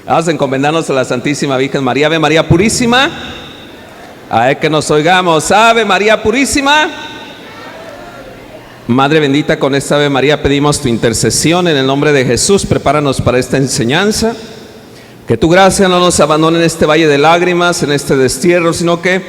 Vamos a encomendarnos a la Santísima Virgen María. Ave María Purísima. A ver que nos oigamos. Ave María Purísima. Madre bendita, con esta Ave María pedimos tu intercesión en el nombre de Jesús. Prepáranos para esta enseñanza. Que tu gracia no nos abandone en este valle de lágrimas, en este destierro, sino que,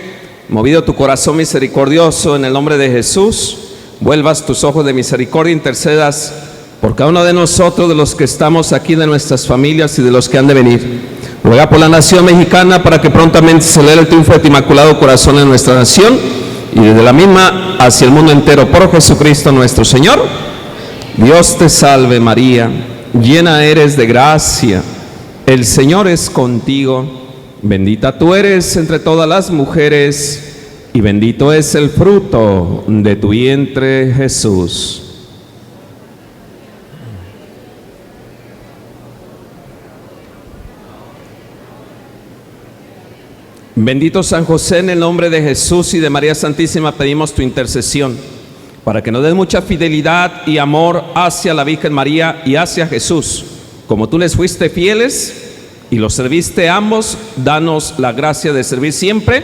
movido tu corazón misericordioso, en el nombre de Jesús, vuelvas tus ojos de misericordia, intercedas por cada uno de nosotros, de los que estamos aquí, de nuestras familias y de los que han de venir. Ruega por la nación mexicana para que prontamente se celebre el triunfo de tu inmaculado corazón en nuestra nación y desde la misma hacia el mundo entero, por Jesucristo nuestro Señor. Dios te salve María, llena eres de gracia, el Señor es contigo, bendita tú eres entre todas las mujeres y bendito es el fruto de tu vientre, Jesús. Bendito San José, en el nombre de Jesús y de María Santísima pedimos tu intercesión para que nos des mucha fidelidad y amor hacia la Virgen María y hacia Jesús. Como tú les fuiste fieles y los serviste ambos, danos la gracia de servir siempre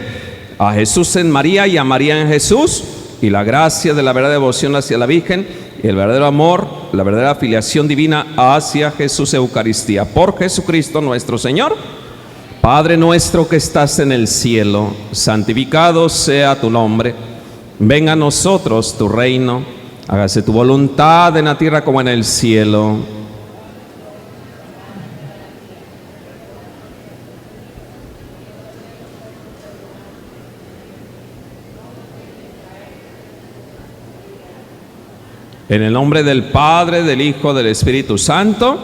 a Jesús en María y a María en Jesús, y la gracia de la verdadera devoción hacia la Virgen y el verdadero amor, la verdadera filiación divina hacia Jesús Eucaristía. Por Jesucristo nuestro Señor. Padre nuestro que estás en el cielo, santificado sea tu nombre. Venga a nosotros tu reino, hágase tu voluntad en la tierra como en el cielo. En el nombre del Padre, del Hijo, del Espíritu Santo,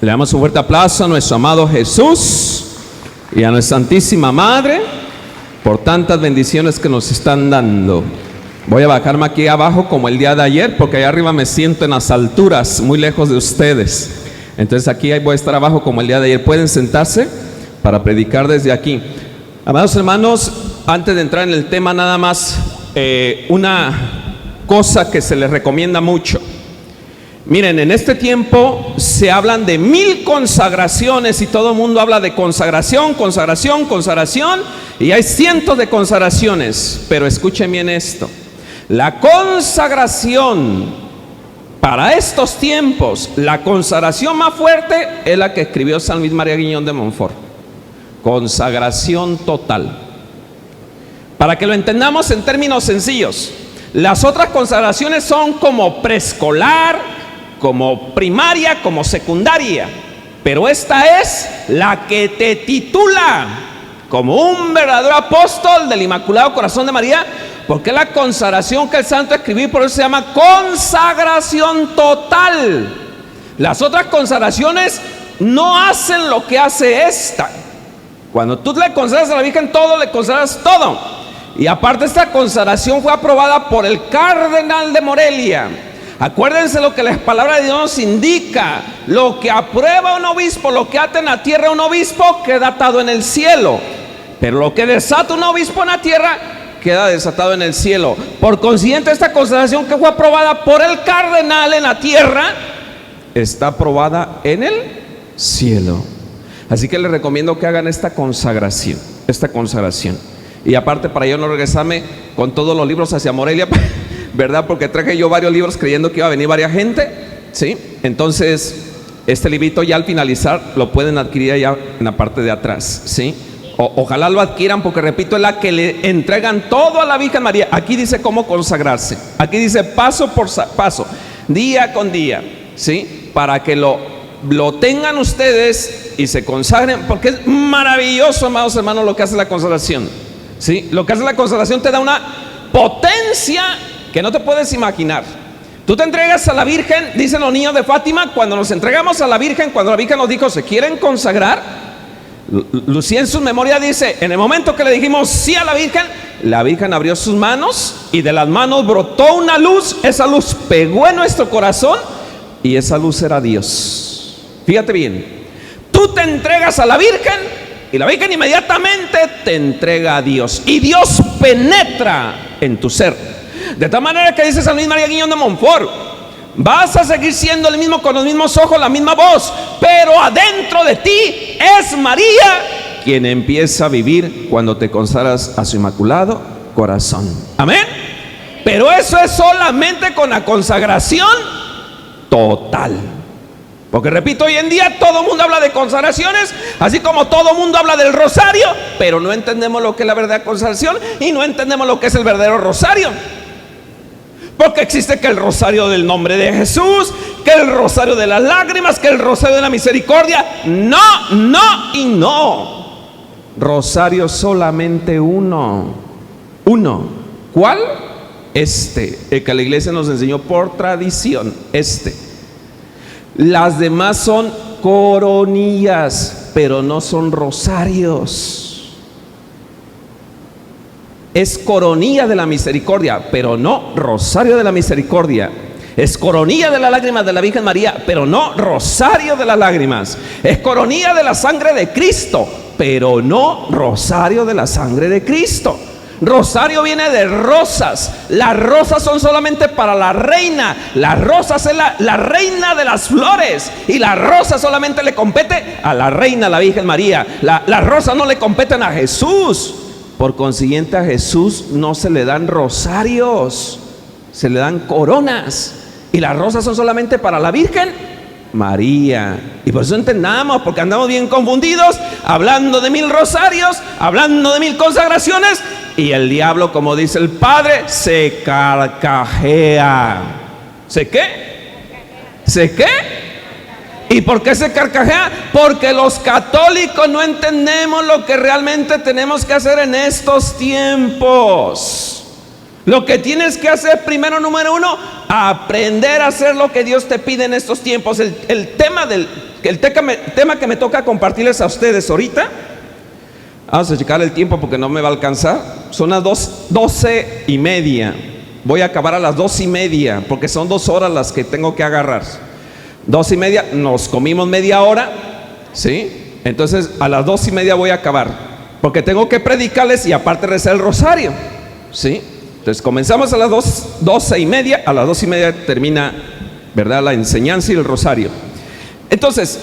le damos un fuerte aplauso a nuestro amado Jesús y a nuestra Santísima Madre por tantas bendiciones que nos están dando. Voy a bajarme aquí abajo como el día de ayer, porque allá arriba me siento en las alturas, muy lejos de ustedes. Entonces aquí voy a estar abajo como el día de ayer. Pueden sentarse para predicar desde aquí. Amados hermanos, antes de entrar en el tema, nada más una cosa que se les recomienda mucho. Miren, en este tiempo se hablan de 1000 consagraciones y todo el mundo habla de consagración, consagración, consagración, y hay cientos de consagraciones. Pero escuchen bien esto: la consagración para estos tiempos, la consagración más fuerte es la que escribió San Luis María Guiñón de Montfort. Consagración total. Para que lo entendamos en términos sencillos, las otras consagraciones son como preescolar, como primaria, como secundaria, pero esta es la que te titula como un verdadero apóstol del Inmaculado Corazón de María, porque es la consagración que el santo escribió, por eso se llama consagración total. Las otras consagraciones no hacen lo que hace esta. Cuando tú le consagras a la Virgen todo, le consagras todo. Y aparte, esta consagración fue aprobada por el cardenal de Morelia. Acuérdense lo que la palabra de Dios nos indica: lo que aprueba un obispo, lo que ata en la tierra un obispo, queda atado en el cielo, pero lo que desata un obispo en la tierra queda desatado en el cielo. Por consiguiente, esta consagración que fue aprobada por el cardenal en la tierra está aprobada en el cielo. Así que les recomiendo que hagan esta consagración. Y aparte, para yo no regresarme con todos los libros hacia Morelia, ¿verdad? Porque traje yo varios libros creyendo que iba a venir varias gente, ¿sí? Entonces, este librito ya al finalizar lo pueden adquirir allá en la parte de atrás, ¿sí? Ojalá lo adquieran, porque repito, es la que le entregan todo a la Virgen María. Aquí dice cómo consagrarse. Aquí dice paso por paso, día con día, ¿sí? Para que lo tengan ustedes y se consagren, porque es maravilloso, amados hermanos, lo que hace la consagración, ¿sí? Lo que hace la consagración te da una potencia que no te puedes imaginar. Tú te entregas a la Virgen, dicen los niños de Fátima, cuando nos entregamos a la Virgen, cuando la Virgen nos dijo, ¿se quieren consagrar? Lucía en su memoria dice, en el momento que le dijimos sí a la Virgen abrió sus manos y de las manos brotó una luz. Esa luz pegó en nuestro corazón y esa luz era Dios. Fíjate bien, tú te entregas a la Virgen y la Virgen inmediatamente te entrega a Dios, y Dios penetra en tu ser. De tal manera que dice San Luis María Guiñón de Montfort: Vas a seguir siendo el mismo, con los mismos ojos, la misma voz, pero adentro de ti es María quien empieza a vivir cuando te consagras a su inmaculado corazón. Amén. Pero eso es solamente con la consagración total. Porque repito, hoy en día todo el mundo habla de consagraciones, así como todo el mundo habla del rosario, pero no entendemos lo que es la verdadera consagración y no entendemos lo que es el verdadero rosario. Porque existe que el rosario del nombre de Jesús, que el rosario de las lágrimas, que el rosario de la misericordia. No, no y no. Rosario solamente uno. Uno. ¿Cuál? El que la iglesia nos enseñó por tradición. Las demás son coronillas, pero no son rosarios. Es coronilla de la misericordia, pero no rosario de la misericordia. Es coronilla de las lágrimas de la Virgen María, pero no rosario de las lágrimas. Es coronilla de la sangre de Cristo, pero no rosario de la sangre de Cristo. Rosario viene de rosas. Las rosas son solamente para la reina. Las rosas es la reina de las flores. Y la rosa solamente le compete a la reina, la Virgen María. Las rosas no le competen a Jesús. Por consiguiente, a Jesús no se le dan rosarios, se le dan coronas. Y las rosas son solamente para la Virgen María. Y por eso entendamos, porque andamos bien confundidos, hablando de 1000 rosarios, hablando de 1000 consagraciones, y el diablo, como dice el Padre, se carcajea. ¿Se qué? ¿Se qué? ¿Y por qué se carcajea? Porque los católicos no entendemos lo que realmente tenemos que hacer en estos tiempos. Lo que tienes que hacer primero, número uno, aprender a hacer lo que Dios te pide en estos tiempos. El tema que me toca compartirles a ustedes ahorita, vamos a checar el tiempo porque no me va a alcanzar. Son las 12:30. Voy a acabar a las 2:30 porque son 2 horas las que tengo que agarrar. 2:30, nos comimos media hora, ¿sí? Entonces a las 2:30 voy a acabar, porque tengo que predicarles y aparte rezar el rosario, ¿sí? Entonces comenzamos a las 12:30, a las 2:30 termina, ¿verdad?, la enseñanza y el rosario. Entonces,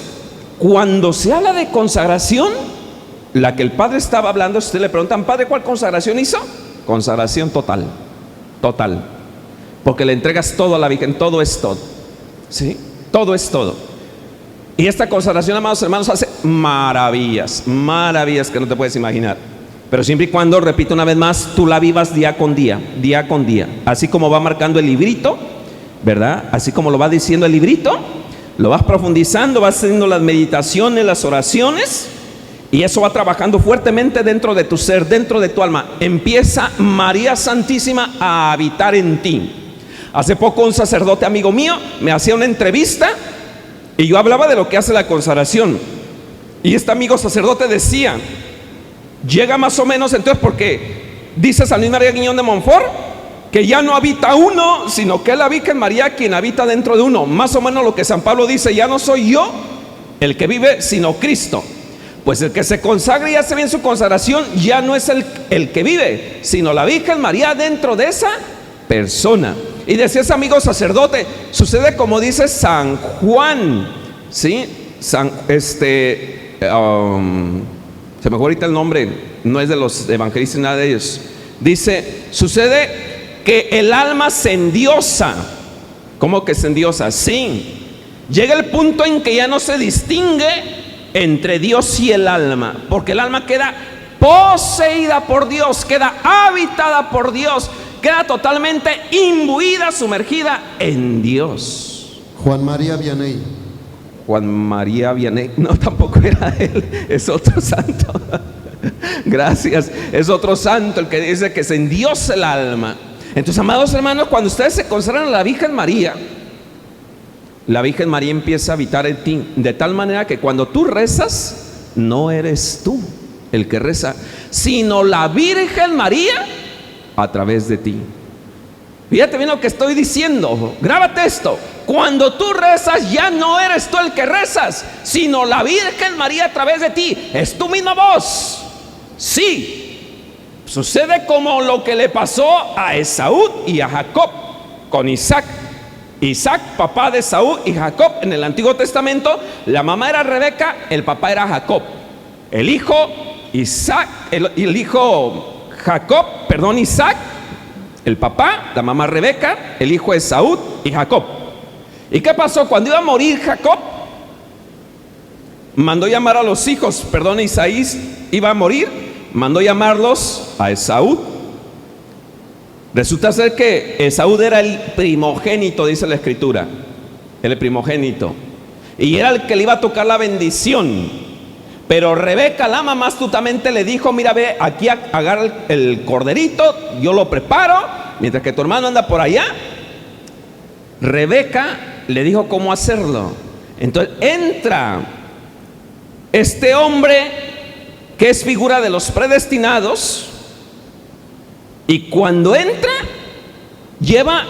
cuando se habla de consagración, la que el Padre estaba hablando, si usted le preguntan, Padre, ¿cuál consagración hizo? Consagración total, total, porque le entregas todo a la Virgen, todo es todo, ¿sí? Todo es todo. Y esta consagración, amados hermanos, hace maravillas, maravillas que no te puedes imaginar. Pero siempre y cuando, repito una vez más, tú la vivas día con día, día con día. Así como va marcando el librito, ¿verdad? Así como lo va diciendo el librito, lo vas profundizando, vas haciendo las meditaciones, las oraciones, y eso va trabajando fuertemente dentro de tu ser, dentro de tu alma. Empieza María Santísima a habitar en ti. Hace poco un sacerdote amigo mío me hacía una entrevista y yo hablaba de lo que hace la consagración. Y este amigo sacerdote decía, llega más o menos entonces, porque dice San Luis María Griñón de Montfort que ya no habita uno, sino que es la Virgen María quien habita dentro de uno. Más o menos lo que San Pablo dice, ya no soy yo el que vive, sino Cristo. Pues el que se consagra y hace bien su consagración ya no es el que vive, sino la Virgen María dentro de esa persona. Y decía ese amigo sacerdote, sucede como dice San Juan, ¿sí? Se me fue ahorita el nombre, no es de los evangelistas, nada de ellos. Dice, sucede que el alma se endiosa. ¿Cómo que se endiosa? Sí. Llega el punto en que ya no se distingue entre Dios y el alma, porque el alma queda poseída por Dios, queda habitada por Dios, queda totalmente imbuida, sumergida en Dios. Juan María Vianney. Juan María Vianney, no, tampoco era él, es otro santo. Gracias, es otro santo el que dice que se endiosa el alma. Entonces, amados hermanos, cuando ustedes se consagran a la Virgen María, la Virgen María empieza a habitar en ti, de tal manera que cuando tú rezas, no eres tú el que reza, sino la Virgen María a través de ti. Fíjate bien lo que estoy diciendo, grábate esto. Cuando tú rezas, ya no eres tú el que rezas, sino la Virgen María a través de ti. Es tu misma voz. Sí, sucede como lo que le pasó a Esaú y a Jacob con Isaac. Isaac, papá de Esaú y Jacob. En el Antiguo Testamento, la mamá era Rebeca, el papá era Jacob. El hijo Isaac, el hijo Jacob, perdón, Isaac, el papá, la mamá Rebeca, el hijo Esaú y Jacob. ¿Y qué pasó? Cuando iba a morir Jacob, mandó llamar a los hijos, perdón, Isaí iba a morir, mandó llamarlos a Esaú. Resulta ser que Esaú era el primogénito, dice la escritura, el primogénito, y era el que le iba a tocar la bendición. Pero Rebeca, la mamá, astutamente le dijo: mira, ve, aquí agarra el corderito, yo lo preparo, mientras que tu hermano anda por allá. Rebeca le dijo cómo hacerlo. Entonces entra este hombre que es figura de los predestinados, y cuando entra, lleva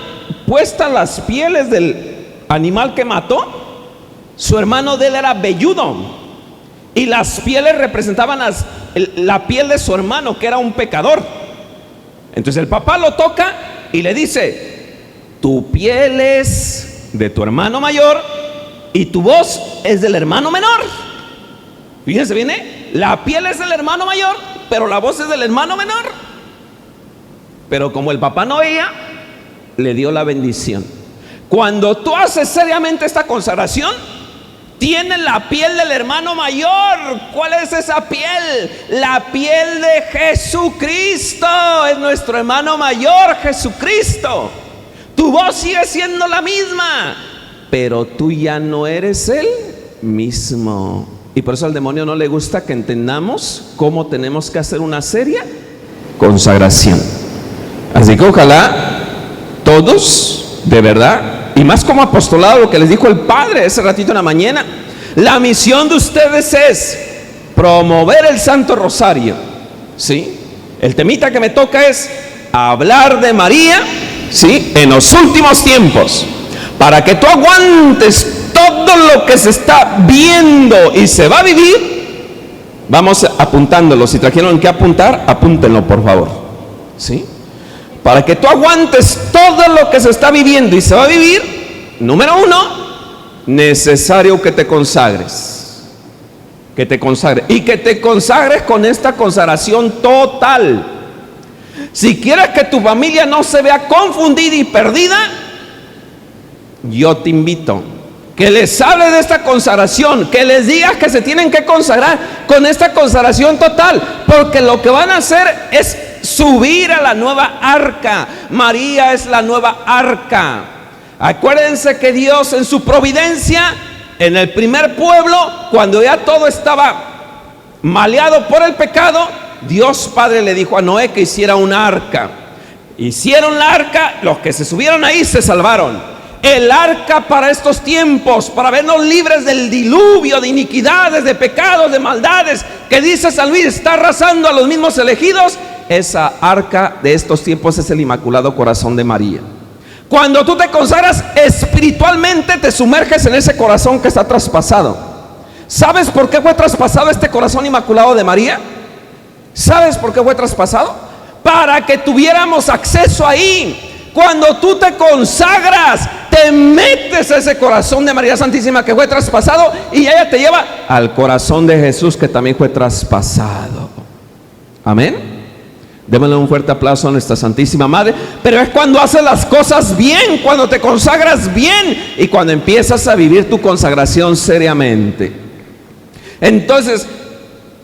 puestas las pieles del animal que mató. Su hermano de él era velludo, y las pieles representaban la piel de su hermano, que era un pecador. Entonces el papá lo toca y le dice: tu piel es de tu hermano mayor y tu voz es del hermano menor. Fíjense bien, la piel es del hermano mayor, pero la voz es del hermano menor. Pero como el papá no veía, le dio la bendición. Cuando tú haces seriamente esta consagración, tienes la piel del hermano mayor. ¿Cuál es esa piel? La piel de Jesucristo. Es nuestro hermano mayor, Jesucristo. Tu voz sigue siendo la misma, pero tú ya no eres el mismo. Y por eso al demonio no le gusta que entendamos cómo tenemos que hacer una seria consagración. Así que ojalá todos, de verdad, y más como apostolado, lo que les dijo el Padre ese ratito en la mañana, la misión de ustedes es promover el Santo Rosario, ¿sí? El temita que me toca es hablar de María, ¿sí?, en los últimos tiempos, para que tú aguantes todo lo que se está viendo y se va a vivir. Vamos apuntándolo. Si trajeron que apuntar, apúntenlo, por favor, ¿sí? Para que tú aguantes todo lo que se está viviendo y se va a vivir, número uno, necesario que te consagres. Que te consagres. Y que te consagres con esta consagración total. Si quieres que tu familia no se vea confundida y perdida, yo te invito que les hable de esta consagración, que les digas que se tienen que consagrar con esta consagración total, porque lo que van a hacer es subir a la nueva arca. María es la nueva arca. Acuérdense que Dios en su providencia, en el primer pueblo, cuando ya todo estaba maleado por el pecado, Dios Padre le dijo a Noé que hiciera una arca. Hicieron la arca, los que se subieron ahí se salvaron. El arca para estos tiempos, para vernos libres del diluvio de iniquidades, de pecados, de maldades, que dice San Luis, está arrasando a los mismos elegidos. Esa arca de estos tiempos es el Inmaculado Corazón de María. Cuando tú te consagras espiritualmente, te sumerges en ese corazón que está traspasado. ¿Sabes por qué fue traspasado este corazón inmaculado de María? ¿Sabes por qué fue traspasado? Para que tuviéramos acceso ahí. Cuando tú te consagras, te metes a ese corazón de María Santísima que fue traspasado, y ella te lleva al corazón de Jesús que también fue traspasado. Amén. Démosle un fuerte aplauso a nuestra Santísima Madre. Pero es cuando haces las cosas bien, cuando te consagras bien y cuando empiezas a vivir tu consagración seriamente. Entonces,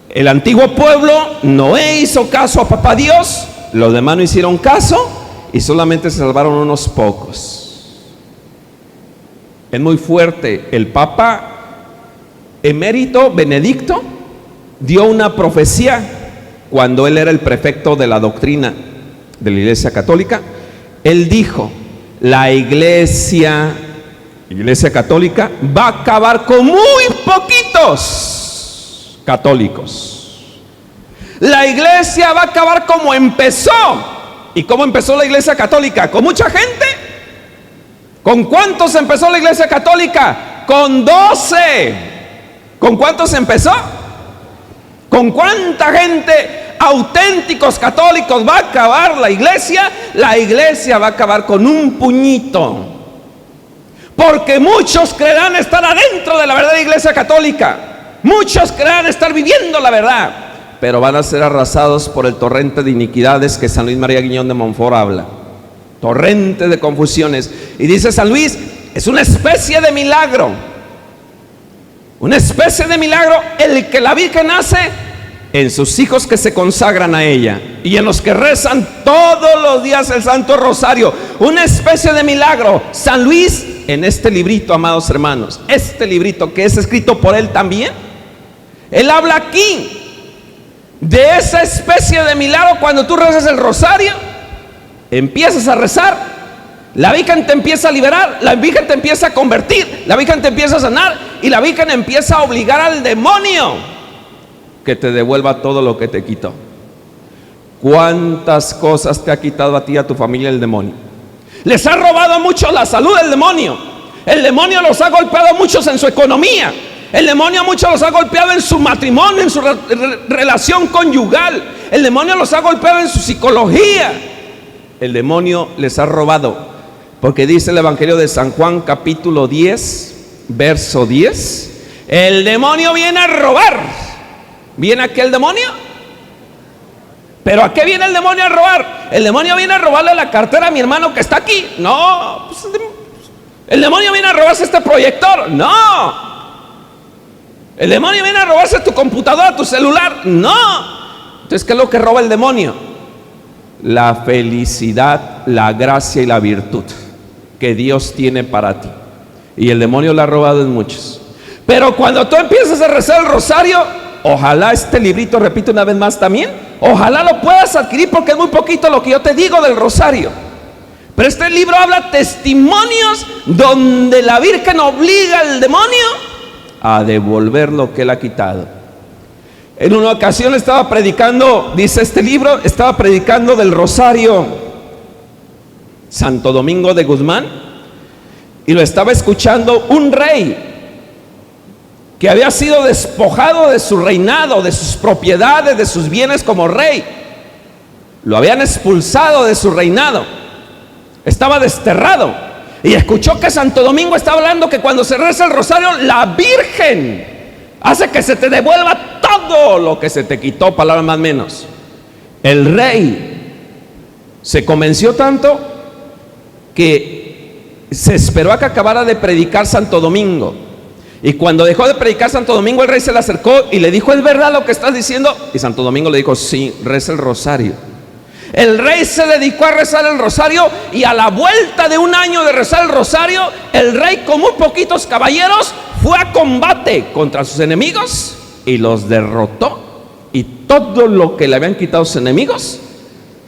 el antiguo pueblo, Noé hizo caso a Papá Dios, los demás no hicieron caso y solamente se salvaron unos pocos. Es muy fuerte. El Papa emérito Benedicto dio una profecía cuando él era el prefecto de la doctrina de la Iglesia Católica. Él dijo: la Iglesia Católica va a acabar con muy poquitos católicos. La Iglesia va a acabar como empezó. ¿Y cómo empezó la Iglesia Católica? ¿Con mucha gente? ¿Con cuántos empezó la Iglesia Católica? Con 12. ¿Con cuántos empezó? ¿Con cuánta gente, auténticos católicos, va a acabar la iglesia? La iglesia va a acabar con un puñito. Porque muchos creerán estar adentro de la verdadera iglesia católica. Muchos creerán estar viviendo la verdad, pero van a ser arrasados por el torrente de iniquidades que San Luis María Guiñón de Montfort habla. Torrente de confusiones. Y dice San Luis, es una especie de milagro. Una especie de milagro el que la Virgen hace en sus hijos que se consagran a ella y en los que rezan todos los días el Santo Rosario. Una especie de milagro. San Luis, en este librito, amados hermanos, este librito que es escrito por él también, él habla aquí de esa especie de milagro. Cuando tú rezas el rosario, empiezas a rezar, la Virgen te empieza a liberar, la Virgen te empieza a convertir, la Virgen te empieza a sanar y la Virgen empieza a obligar al demonio que te devuelva todo lo que te quitó. ¿Cuántas cosas te ha quitado a ti y a tu familia el demonio? Les ha robado mucho la salud el demonio. El demonio los ha golpeado a muchos en su economía. El demonio a muchos los ha golpeado en su matrimonio, en su relación conyugal. El demonio los ha golpeado en su psicología. El demonio les ha robado, porque dice el Evangelio de San Juan capítulo 10, verso 10, el demonio viene a robar. ¿Viene aquí el demonio? ¿Pero a qué viene el demonio a robar? El demonio viene a robarle la cartera a mi hermano que está aquí. No, pues el demonio viene a robarse este proyector. No. El demonio viene a robarse tu computadora, tu celular. No. Entonces, ¿qué es lo que roba el demonio? La felicidad, la gracia y la virtud que Dios tiene para ti. Y el demonio la ha robado en muchos. Pero cuando tú empiezas a rezar el rosario, ojalá este librito, repito una vez más también, ojalá lo puedas adquirir, porque es muy poquito lo que yo te digo del rosario. Pero este libro habla testimonios donde la Virgen obliga al demonio a devolver lo que él ha quitado. En una ocasión estaba predicando, dice este libro, estaba predicando del rosario Santo Domingo de Guzmán, y lo estaba escuchando un rey que había sido despojado de su reinado, de sus propiedades, de sus bienes como rey. Lo habían expulsado de su reinado, estaba desterrado, y escuchó que Santo Domingo estaba hablando que cuando se reza el rosario, la Virgen hace que se te devuelva todo lo que se te quitó, palabras más menos. El rey se convenció tanto que se esperó a que acabara de predicar Santo Domingo. Y cuando dejó de predicar Santo Domingo, el rey se le acercó y le dijo, ¿es verdad lo que estás diciendo? Y Santo Domingo le dijo, sí, reza el rosario. El rey se dedicó a rezar el rosario, y a la vuelta de un año de rezar el rosario, el rey con muy poquitos caballeros fue a combate contra sus enemigos y los derrotó, y todo lo que le habían quitado sus enemigos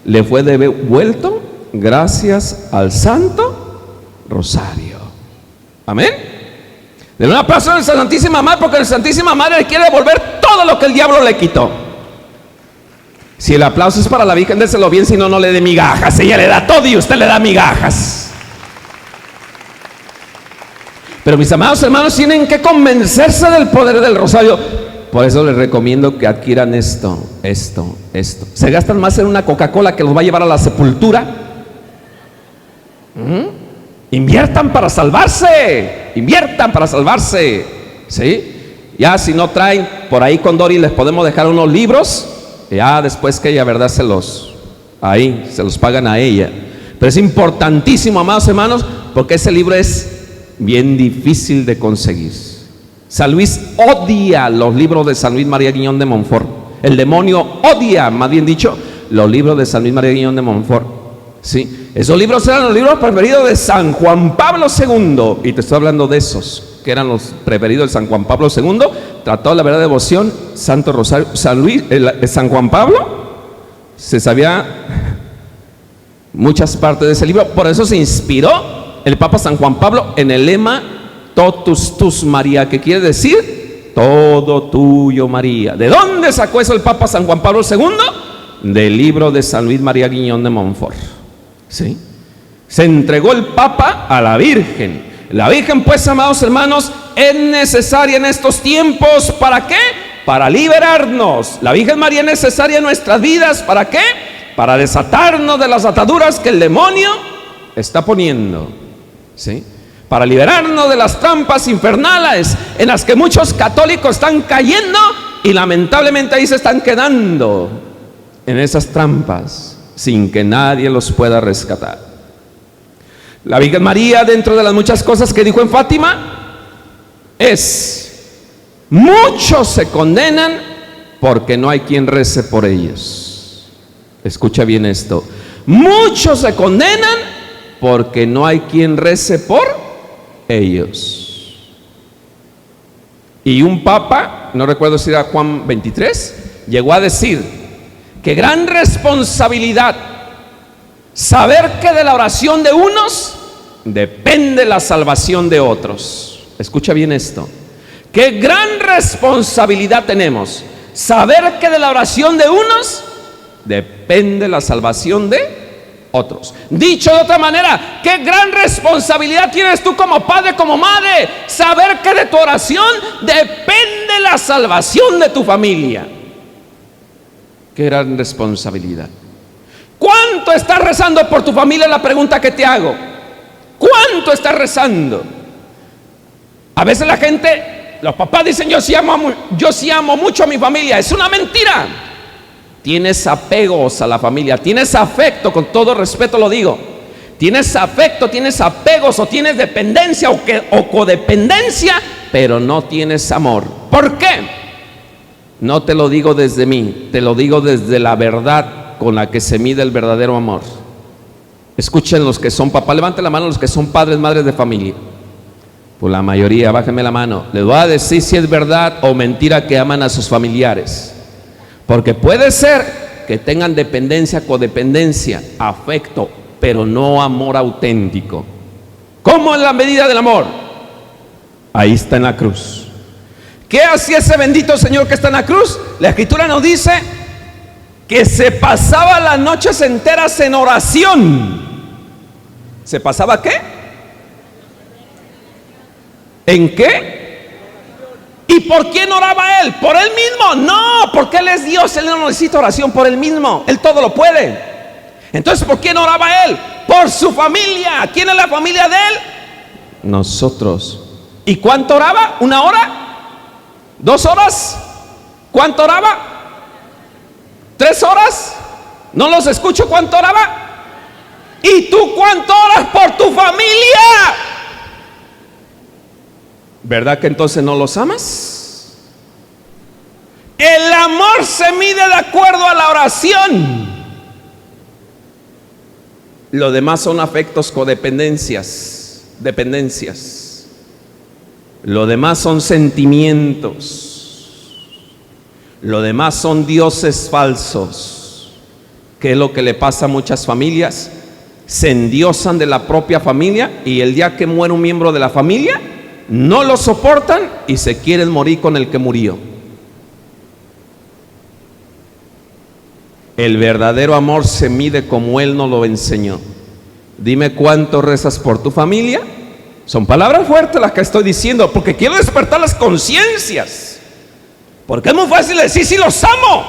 le fue devuelto gracias al Santo Rosario. Amén. Denle un aplauso a la Santísima Madre, porque la Santísima Madre le quiere devolver todo lo que el diablo le quitó. Si el aplauso es para la Virgen, déselo bien, si no, no le dé migajas. Ella le da todo y usted le da migajas. Pero mis amados hermanos, tienen que convencerse del poder del rosario. Por eso les recomiendo que adquieran esto. Se gastan más en una Coca-Cola que los va a llevar a la sepultura. Inviertan para salvarse. ¿Sí? Ya si no traen, por ahí con Dori les podemos dejar unos libros. Ya después que ella, verdad, se los pagan a ella. Pero es importantísimo, amados hermanos, porque ese libro es bien difícil de conseguir. San Luis odia los libros de San Luis María Guiñón de Montfort. El demonio odia, más bien dicho, los libros de San Luis María Guiñón de Montfort. ¿Sí? Esos libros eran los libros preferidos de San Juan Pablo II. Y te estoy hablando de esos, que eran los preferidos de San Juan Pablo II. Tratado de la verdad de devoción, Santo Rosario. San Juan Pablo se sabía muchas partes de ese libro. Por eso se inspiró el Papa San Juan Pablo en el lema Totus tus María, que quiere decir todo tuyo María. ¿De dónde sacó eso el Papa San Juan Pablo II? Del libro de San Luis María Guiñón de Montfort. ¿Sí? Se entregó el Papa a la Virgen. La Virgen, pues, amados hermanos, es necesaria en estos tiempos. ¿Para qué? Para liberarnos. La Virgen María es necesaria en nuestras vidas. ¿Para qué? Para desatarnos de las ataduras que el demonio está poniendo. ¿Sí? para liberarnos de las trampas infernales en las que muchos católicos están cayendo y lamentablemente ahí se están quedando en esas trampas sin que nadie los pueda rescatar. La Virgen María, dentro de las muchas cosas que dijo en Fátima, es: muchos se condenan porque no hay quien rece por ellos. Escucha bien esto: muchos se condenan porque no hay quien rece por ellos. Y un papa, no recuerdo si era Juan 23, llegó a decir que gran responsabilidad saber que de la oración de unos depende la salvación de otros. Escucha bien esto: qué gran responsabilidad tenemos saber que de la oración de unos depende la salvación de otros. Dicho de otra manera, qué gran responsabilidad tienes tú como padre, como madre, saber que de tu oración depende la salvación de tu familia. Qué gran responsabilidad. ¿Cuánto estás rezando por tu familia? La pregunta que te hago: ¿cuánto estás rezando? A veces la gente, los papás dicen: yo sí amo mucho a mi familia. Es una mentira. Tienes apegos a la familia, tienes afecto, con todo respeto lo digo. Tienes afecto, tienes apegos, o tienes dependencia o codependencia, pero no tienes amor. ¿Por qué? No te lo digo desde mí, te lo digo desde la verdad con la que se mide el verdadero amor. Escuchen los que son papás, levanten la mano los que son padres, madres de familia. Pues la mayoría, bájenme la mano. Les voy a decir si es verdad o mentira que aman a sus familiares. Porque puede ser que tengan dependencia, codependencia, afecto, pero no amor auténtico. ¿Cómo es la medida del amor? Ahí está en la cruz. ¿Qué hacía ese bendito Señor que está en la cruz? La Escritura nos dice que se pasaba las noches enteras en oración. ¿Se pasaba qué? ¿En qué? ¿Y por quién oraba él? ¿Por él mismo? No, porque él es Dios, él no necesita oración por él mismo, él todo lo puede. Entonces, ¿por quién oraba él? Por su familia. ¿Quién es la familia de él? Nosotros. ¿Y cuánto oraba? ¿1 hora? ¿2 horas? ¿Cuánto oraba? ¿3 horas? No los escucho. ¿Cuánto oraba? ¿Y tú cuánto oras por tu familia? ¿Verdad que entonces no los amas? El amor se mide de acuerdo a la oración. Lo demás son afectos, codependencias, dependencias. Lo demás son sentimientos. Lo demás son dioses falsos. ¿Qué es lo que le pasa a muchas familias? Se endiosan de la propia familia y el día que muere un miembro de la familia, no lo soportan y se quieren morir con el que murió. El verdadero amor se mide como Él nos lo enseñó. Dime cuánto rezas por tu familia. Son palabras fuertes las que estoy diciendo, porque quiero despertar las conciencias. Porque es muy fácil decir: sí, los amo.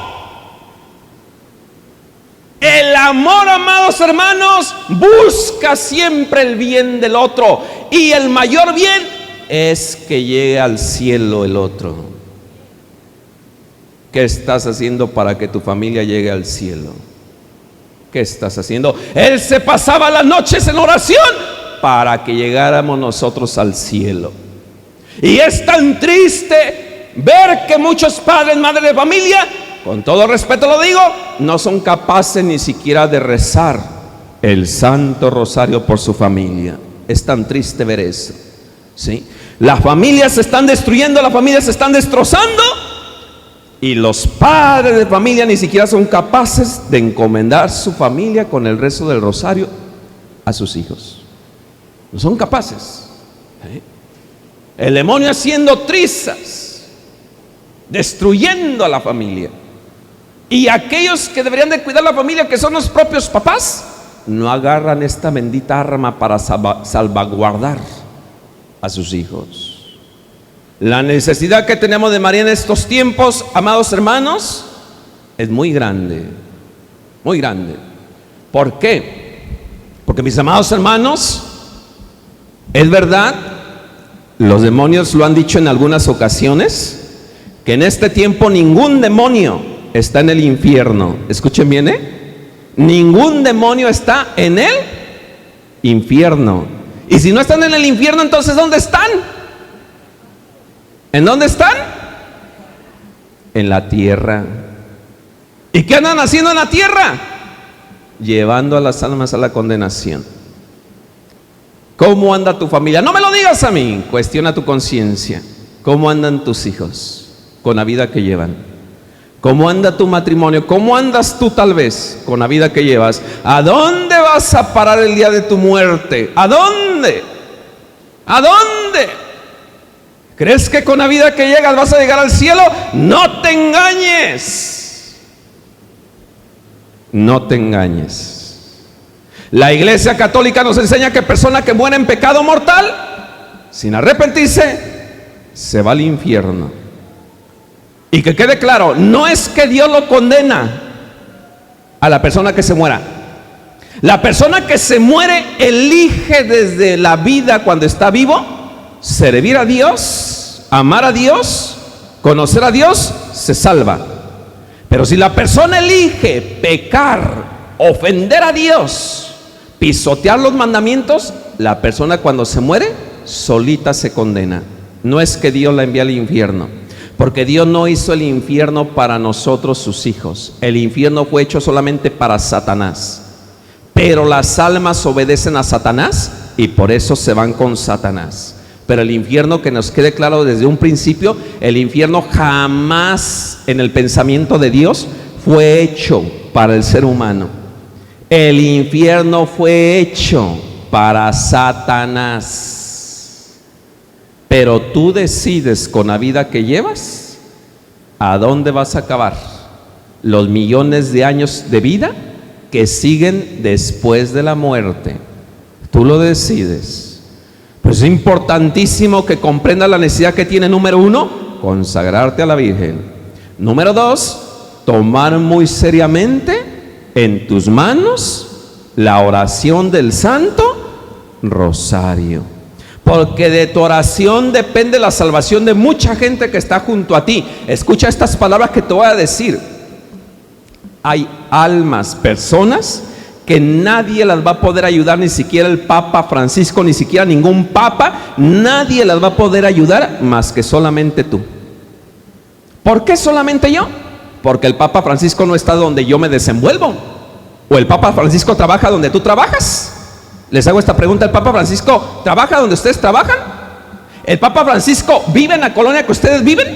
El amor, amados hermanos, busca siempre el bien del otro, y el mayor bien es que llegue al cielo el otro. ¿Qué estás haciendo para que tu familia llegue al cielo? ¿Qué estás haciendo? Él se pasaba las noches en oración para que llegáramos nosotros al cielo. Y es tan triste ver que muchos padres, madres de familia, con todo respeto lo digo, no son capaces ni siquiera de rezar el Santo Rosario por su familia. Es tan triste ver eso. ¿Sí? Las familias se están destruyendo, las familias se están destrozando, y los padres de familia ni siquiera son capaces de encomendar su familia con el rezo del rosario a sus hijos. No son capaces. ¿Sí? El demonio haciendo trizas, destruyendo a la familia, y aquellos que deberían de cuidar la familia, que son los propios papás, no agarran esta bendita arma para salvaguardar a sus hijos. La necesidad que tenemos de María en estos tiempos, amados hermanos, es muy grande, muy grande. ¿Por qué? Porque, mis amados hermanos, Es verdad, los demonios lo han dicho en algunas ocasiones, que en este tiempo ningún demonio está en el infierno. Escuchen bien, ningún demonio está en el infierno. Y si no están en el infierno, entonces ¿dónde están? ¿En dónde están? En la tierra. ¿Y qué andan haciendo en la tierra? Llevando a las almas a la condenación. ¿Cómo anda tu familia? No me lo digas a mí, cuestiona tu conciencia. ¿Cómo andan tus hijos con la vida que llevan? ¿Cómo anda tu matrimonio? ¿Cómo andas tú tal vez con la vida que llevas? ¿A dónde vas a parar el día de tu muerte? ¿A dónde? ¿A dónde? ¿Crees que con la vida que llegas vas a llegar al cielo? No te engañes. No te engañes. La Iglesia Católica nos enseña que persona que muere en pecado mortal, sin arrepentirse, se va al infierno. Y que quede claro, no es que Dios lo condena a la persona que se muera. La persona que se muere elige desde la vida, cuando está vivo, servir a Dios, amar a Dios, conocer a Dios, se salva. Pero si la persona elige pecar, ofender a Dios, pisotear los mandamientos, la persona cuando se muere solita se condena. No es que Dios la envíe al infierno, porque Dios no hizo el infierno para nosotros sus hijos. El infierno fue hecho solamente para Satanás. Pero las almas obedecen a Satanás y por eso se van con Satanás. Pero el infierno, que nos quede claro desde un principio, el infierno jamás en el pensamiento de Dios fue hecho para el ser humano. El infierno fue hecho para Satanás. Pero tú decides con la vida que llevas, ¿a dónde vas a acabar? Los millones de años de vida que siguen después de la muerte. Tú lo decides. Pues es importantísimo que comprendas la necesidad que tiene, número 1, consagrarte a la Virgen. Número 2, tomar muy seriamente en tus manos la oración del Santo Rosario, porque de tu oración depende la salvación de mucha gente que está junto a ti. Escucha estas palabras que te voy a decir. Hay almas, personas que nadie las va a poder ayudar, ni siquiera el Papa Francisco, ni siquiera ningún papa, nadie las va a poder ayudar más que solamente tú. ¿Por qué solamente yo? Porque el Papa Francisco no está donde yo me desenvuelvo. ¿O el Papa Francisco trabaja donde tú trabajas? Les hago esta pregunta: ¿el Papa Francisco trabaja donde ustedes trabajan? ¿El Papa Francisco vive en la colonia que ustedes viven?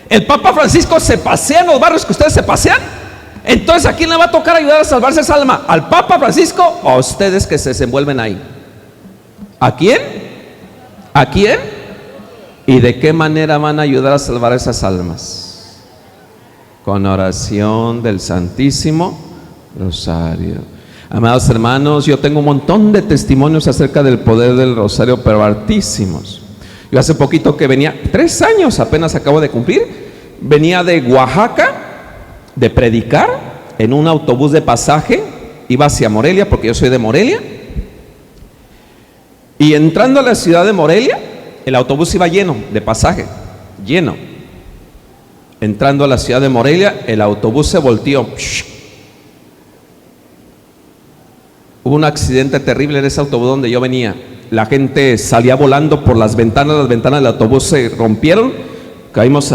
¿El Papa Francisco se pasea en los barrios que ustedes se pasean? Entonces, ¿a quién le va a tocar ayudar a salvarse esa alma? ¿Al Papa Francisco o a ustedes que se desenvuelven ahí? ¿A quién? ¿A quién? ¿Y de qué manera van a ayudar a salvar esas almas? Con oración del Santísimo Rosario. Amados hermanos, yo tengo un montón de testimonios acerca del poder del rosario, pero hartísimos. Yo hace poquito que venía, 3 años apenas acabo de cumplir, venía de Oaxaca de predicar en un autobús de pasaje, iba hacia Morelia porque yo soy de Morelia, y entrando a la ciudad de Morelia, el autobús iba lleno de pasaje, lleno. Entrando a la ciudad de Morelia, el autobús se volteó. Hubo un accidente terrible en ese autobús donde yo venía. La gente salía volando por las ventanas del autobús se rompieron, caímos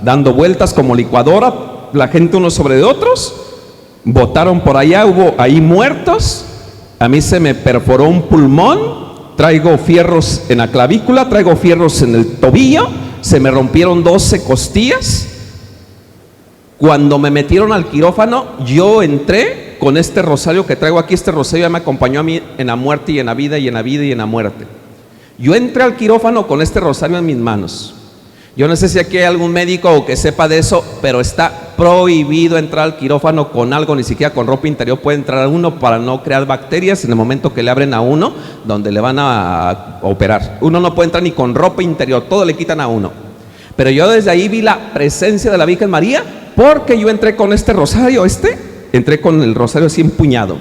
dando vueltas como licuadora, la gente unos sobre otros, botaron por allá, hubo ahí muertos. A mí se me perforó un pulmón, traigo fierros en la clavícula, traigo fierros en el tobillo, se me rompieron 12 costillas. Cuando me metieron al quirófano, yo entré con este rosario que traigo aquí. Este rosario ya me acompañó a mí en la muerte y en la vida y en la vida y en la muerte. Yo entré al quirófano con este rosario en mis manos. Yo no sé si aquí hay algún médico o que sepa de eso, pero está prohibido entrar al quirófano con algo, ni siquiera con ropa interior puede entrar uno, para no crear bacterias en el momento que le abren a uno, donde le van a operar. Uno no puede entrar ni con ropa interior, todo le quitan a uno. Pero yo desde ahí vi la presencia de la Virgen María, porque yo entré con este rosario, entré con el rosario así empuñado.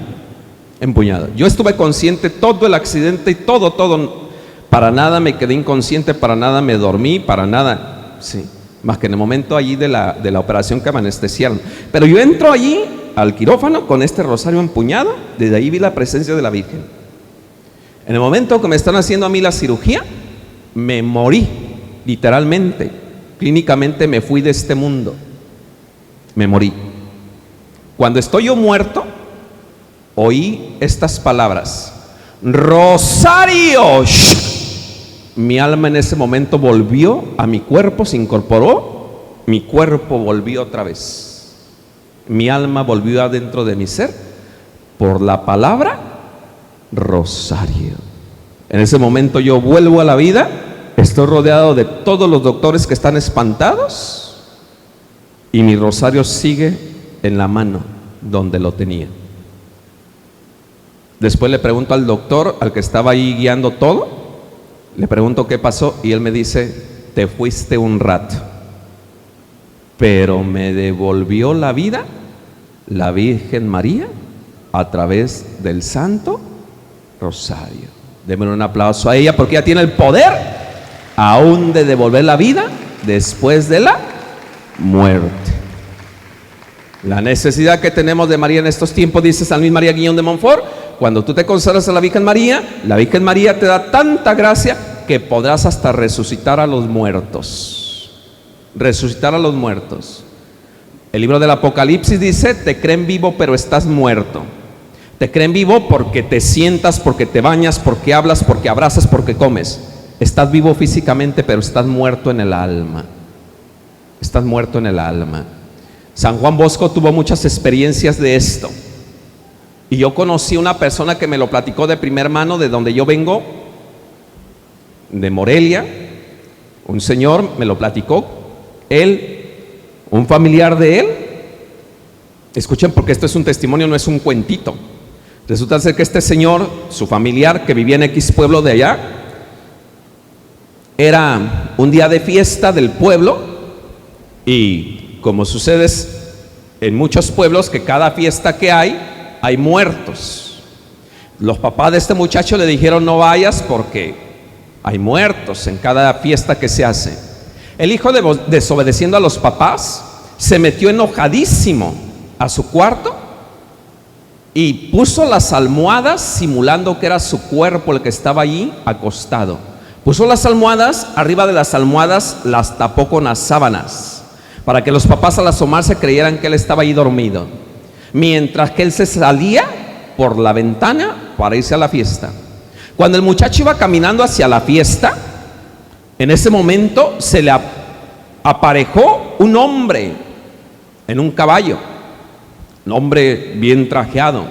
Yo estuve consciente todo el accidente y todo. Para nada me quedé inconsciente, para nada me dormí, para nada, sí, más que en el momento allí de la operación que me anestesiaron. Pero yo entro allí al quirófano con este rosario empuñado, desde ahí vi la presencia de la Virgen. En el momento que me están haciendo a mí la cirugía, me morí, literalmente, clínicamente me fui de este mundo, me morí. Cuando estoy yo muerto, oí estas palabras: Rosario. Mi alma en ese momento volvió a mi cuerpo, se incorporó, mi cuerpo volvió otra vez, mi alma volvió adentro de mi ser por la palabra Rosario. En ese momento yo vuelvo a la vida, estoy rodeado de todos los doctores que están espantados y mi rosario sigue en la mano donde lo tenía. Después le pregunto al doctor, al que estaba ahí guiando todo, le pregunto qué pasó y él me dice: te fuiste un rato, pero me devolvió la vida la Virgen María a través del Santo Rosario. Denme un aplauso a ella, porque ella tiene el poder aún de devolver la vida después de la muerte. La necesidad que tenemos de María en estos tiempos, dice San Luis María Guillón de Montfort: cuando tú te consagras a la Virgen María te da tanta gracia que podrás hasta resucitar a los muertos. Resucitar a los muertos. El libro del Apocalipsis dice: te creen vivo pero estás muerto. Te creen vivo porque te sientas, porque te bañas, porque hablas, porque abrazas, porque comes. Estás vivo físicamente pero estás muerto en el alma. Estás muerto en el alma. San Juan Bosco tuvo muchas experiencias de esto. Y yo conocí una persona que me lo platicó de primera mano, de donde yo vengo, de Morelia. Un señor me lo platicó, él, un familiar de él. Escuchen, porque esto es un testimonio, no es un cuentito. Resulta ser que este señor, su familiar, que vivía en X pueblo de allá, era un día de fiesta del pueblo, y como sucede en muchos pueblos, que cada fiesta que hay muertos. Los papás de este muchacho le dijeron: no vayas porque hay muertos en cada fiesta que se hace. El hijo, desobedeciendo a los papás, se metió enojadísimo a su cuarto y puso las almohadas simulando que era su cuerpo el que estaba allí acostado. Puso las almohadas, arriba de las almohadas las tapó con las sábanas, para que los papás al asomarse creyeran que él estaba ahí dormido, mientras que él se salía por la ventana para irse a la fiesta. Cuando el muchacho iba caminando hacia la fiesta, en ese momento se le aparejó un hombre en un caballo, un hombre bien trajeado,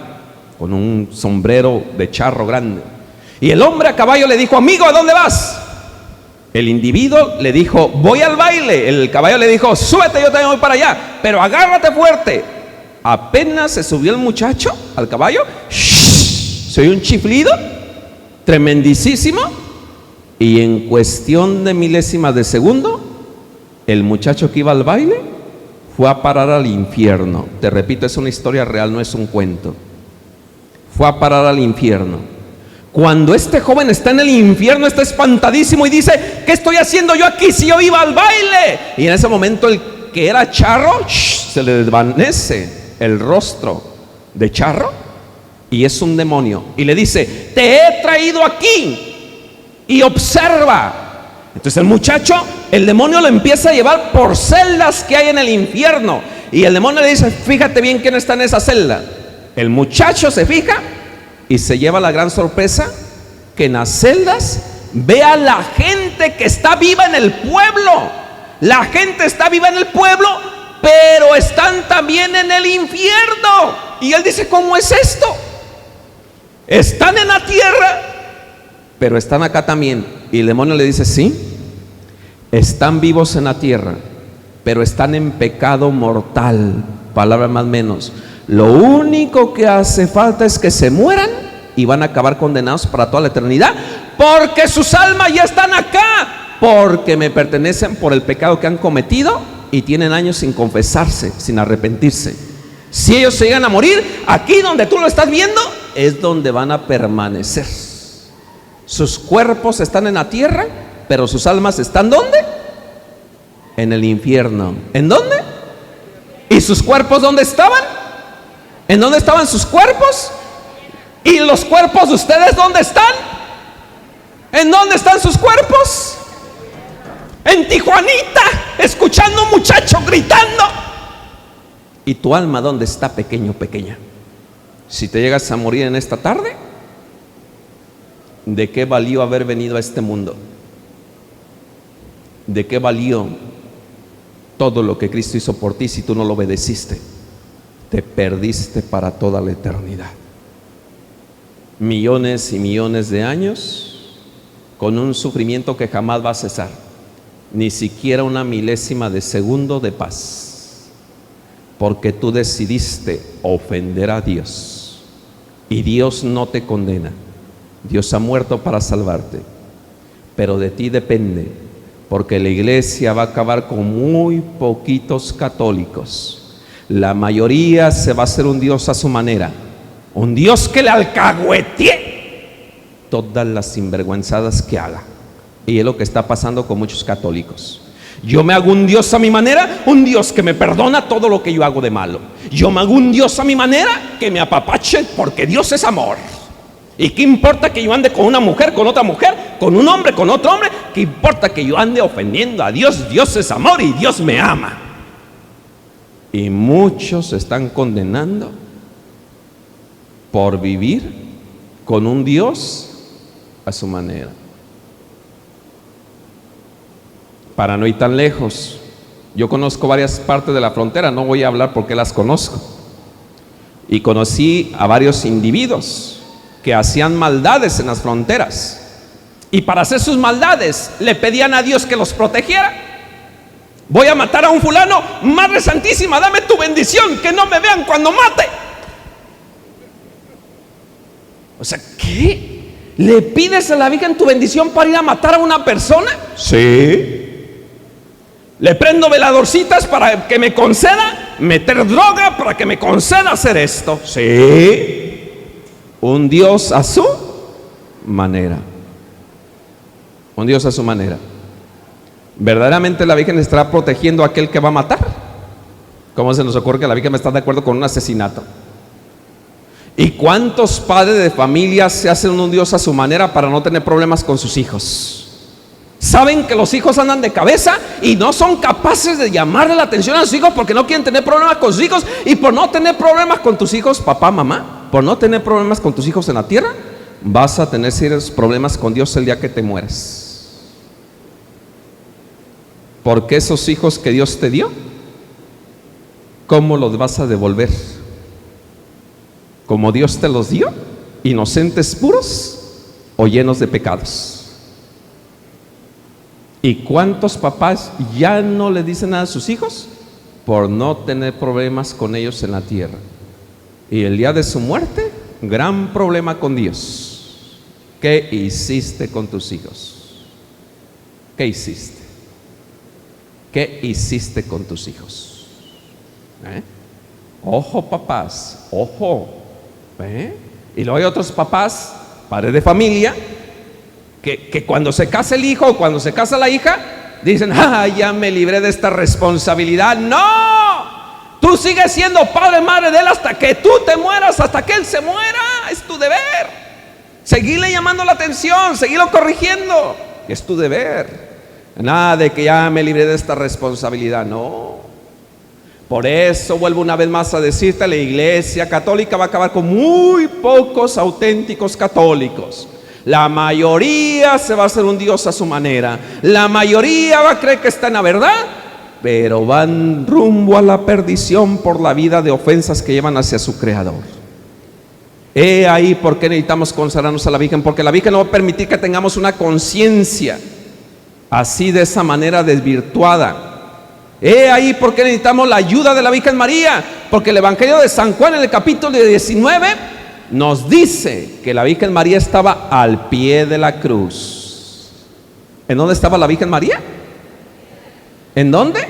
con un sombrero de charro grande. Y el hombre a caballo le dijo: amigo, ¿a dónde vas? El individuo le dijo: voy al baile. El caballo le dijo: súbete, yo también voy para allá, pero agárrate fuerte. Apenas se subió el muchacho al caballo, se oyó un chiflido tremendísimo, y en cuestión de milésimas de segundo, el muchacho que iba al baile fue a parar al infierno. Te repito, es una historia real, no es un cuento. Fue a parar al infierno. Cuando este joven está en el infierno, está espantadísimo y dice: ¿qué estoy haciendo yo aquí si yo iba al baile? Y en ese momento el que era charro, se le desvanece el rostro de charro y es un demonio. Y le dice: te he traído aquí y observa. Entonces el muchacho, el demonio lo empieza a llevar por celdas que hay en el infierno. Y el demonio le dice: fíjate bien quién está en esa celda. El muchacho se fija y se lleva la gran sorpresa que en las celdas ve a la gente que está viva en el pueblo. La gente está viva en el pueblo, pero están también en el infierno. Y él dice: ¿cómo es esto? Están en la tierra, pero están acá también. Y el demonio le dice: sí, están vivos en la tierra, pero están en pecado mortal. Palabra más menos. Lo único que hace falta es que se mueran y van a acabar condenados para toda la eternidad, porque sus almas ya están acá, porque me pertenecen por el pecado que han cometido y tienen años sin confesarse, sin arrepentirse. Si ellos se llegan a morir, aquí donde tú lo estás viendo es donde van a permanecer. Sus cuerpos están en la tierra, pero sus almas están ¿dónde? En el infierno. ¿En dónde? ¿Y sus cuerpos dónde estaban? ¿En dónde estaban sus cuerpos? ¿Y los cuerpos de ustedes dónde están? ¿En dónde están sus cuerpos? En Tijuanita, escuchando a un muchacho gritando. ¿Y tu alma dónde está, pequeño, pequeña? Si te llegas a morir en esta tarde, ¿de qué valió haber venido a este mundo? ¿De qué valió todo lo que Cristo hizo por ti si tú no lo obedeciste? Te perdiste para toda la eternidad. Millones y millones de años con un sufrimiento que jamás va a cesar, ni siquiera una milésima de segundo de paz, porque tú decidiste ofender a Dios. Y Dios no te condena. Dios ha muerto para salvarte, pero de ti depende, porque la iglesia va a acabar con muy poquitos católicos. La mayoría se va a hacer un Dios a su manera, un Dios que le alcahuetee todas las sinvergüenzadas que haga. Y es lo que está pasando con muchos católicos. Yo me hago un Dios a mi manera, un Dios que me perdona todo lo que yo hago de malo. Yo me hago un Dios a mi manera que me apapache, porque Dios es amor. ¿Y qué importa que yo ande con una mujer, con otra mujer, con un hombre, con otro hombre? ¿Qué importa que yo ande ofendiendo a Dios? Dios es amor y Dios me ama. Y muchos se están condenando por vivir con un Dios a su manera. Para no ir tan lejos, yo conozco varias partes de la frontera, no voy a hablar porque las conozco. Y conocí a varios individuos que hacían maldades en las fronteras, y para hacer sus maldades le pedían a Dios que los protegiera. Voy a matar a un fulano, Madre Santísima, dame tu bendición, que no me vean cuando mate. O sea, ¿qué? ¿Le pides a la Virgen tu bendición para ir a matar a una persona? Sí. Le prendo veladorcitas para que me conceda meter droga, para que me conceda hacer esto. Sí. Un Dios a su manera. Un Dios a su manera. ¿Verdaderamente la Virgen estará protegiendo a aquel que va a matar? ¿Cómo se nos ocurre que la Virgen está de acuerdo con un asesinato? ¿Y cuántos padres de familia se hacen un Dios a su manera para no tener problemas con sus hijos? Saben que los hijos andan de cabeza y no son capaces de llamarle la atención a sus hijos porque no quieren tener problemas con sus hijos. Y por no tener problemas con tus hijos, papá, mamá, por no tener problemas con tus hijos en la tierra, vas a tener serios problemas con Dios el día que te mueras. Porque esos hijos que Dios te dio, ¿cómo los vas a devolver? ¿Como Dios te los dio? ¿Inocentes puros o llenos de pecados? ¿Y cuántos papás ya no le dicen nada a sus hijos por no tener problemas con ellos en la tierra? Y el día de su muerte, gran problema con Dios. ¿Qué hiciste con tus hijos? ¿Qué hiciste? ¿Qué hiciste con tus hijos? Ojo, papás, ojo. Y luego hay otros papás, padres de familia, que cuando se casa el hijo o cuando se casa la hija, dicen, ya me libré de esta responsabilidad. ¡No! Tú sigues siendo padre, madre de él hasta que tú te mueras, hasta que él se muera. Es tu deber. Seguirle llamando la atención, seguirlo corrigiendo. Es tu deber. Nada de que ya me libré de esta responsabilidad. No. Por eso vuelvo una vez más a decirte, la iglesia católica va a acabar con muy pocos auténticos católicos. La mayoría se va a hacer un Dios a su manera. La mayoría va a creer que está en la verdad, pero van rumbo a la perdición por la vida de ofensas que llevan hacia su Creador. He ahí por qué necesitamos consagrarnos a la Virgen, porque la Virgen no va a permitir que tengamos una conciencia así, de esa manera desvirtuada. He ahí por qué necesitamos la ayuda de la Virgen María, porque el Evangelio de San Juan en el capítulo 19 nos dice que la Virgen María estaba al pie de la cruz. ¿En dónde estaba la Virgen María? ¿En dónde?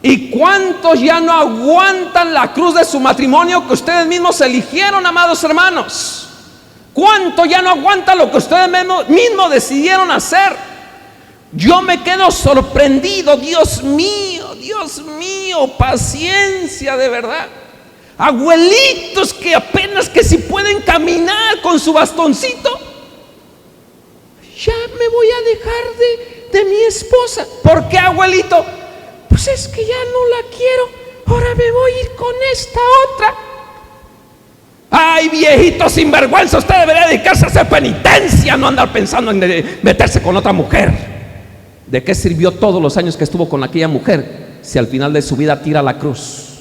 ¿Y cuántos ya no aguantan la cruz de su matrimonio que ustedes mismos eligieron, amados hermanos? ¿Cuánto ya no aguanta lo que ustedes mismos decidieron hacer? Yo me quedo sorprendido. Dios mío, paciencia de verdad. Abuelitos que apenas que si pueden caminar con su bastoncito. Ya me voy a dejar de mi esposa. ¿Por qué, abuelito? Pues es que ya no la quiero. Ahora me voy a ir con esta otra. Ay, viejito sinvergüenza, usted debería dedicarse a hacer penitencia, no andar pensando en meterse con otra mujer. ¿De qué sirvió todos los años que estuvo con aquella mujer si al final de su vida tira la cruz?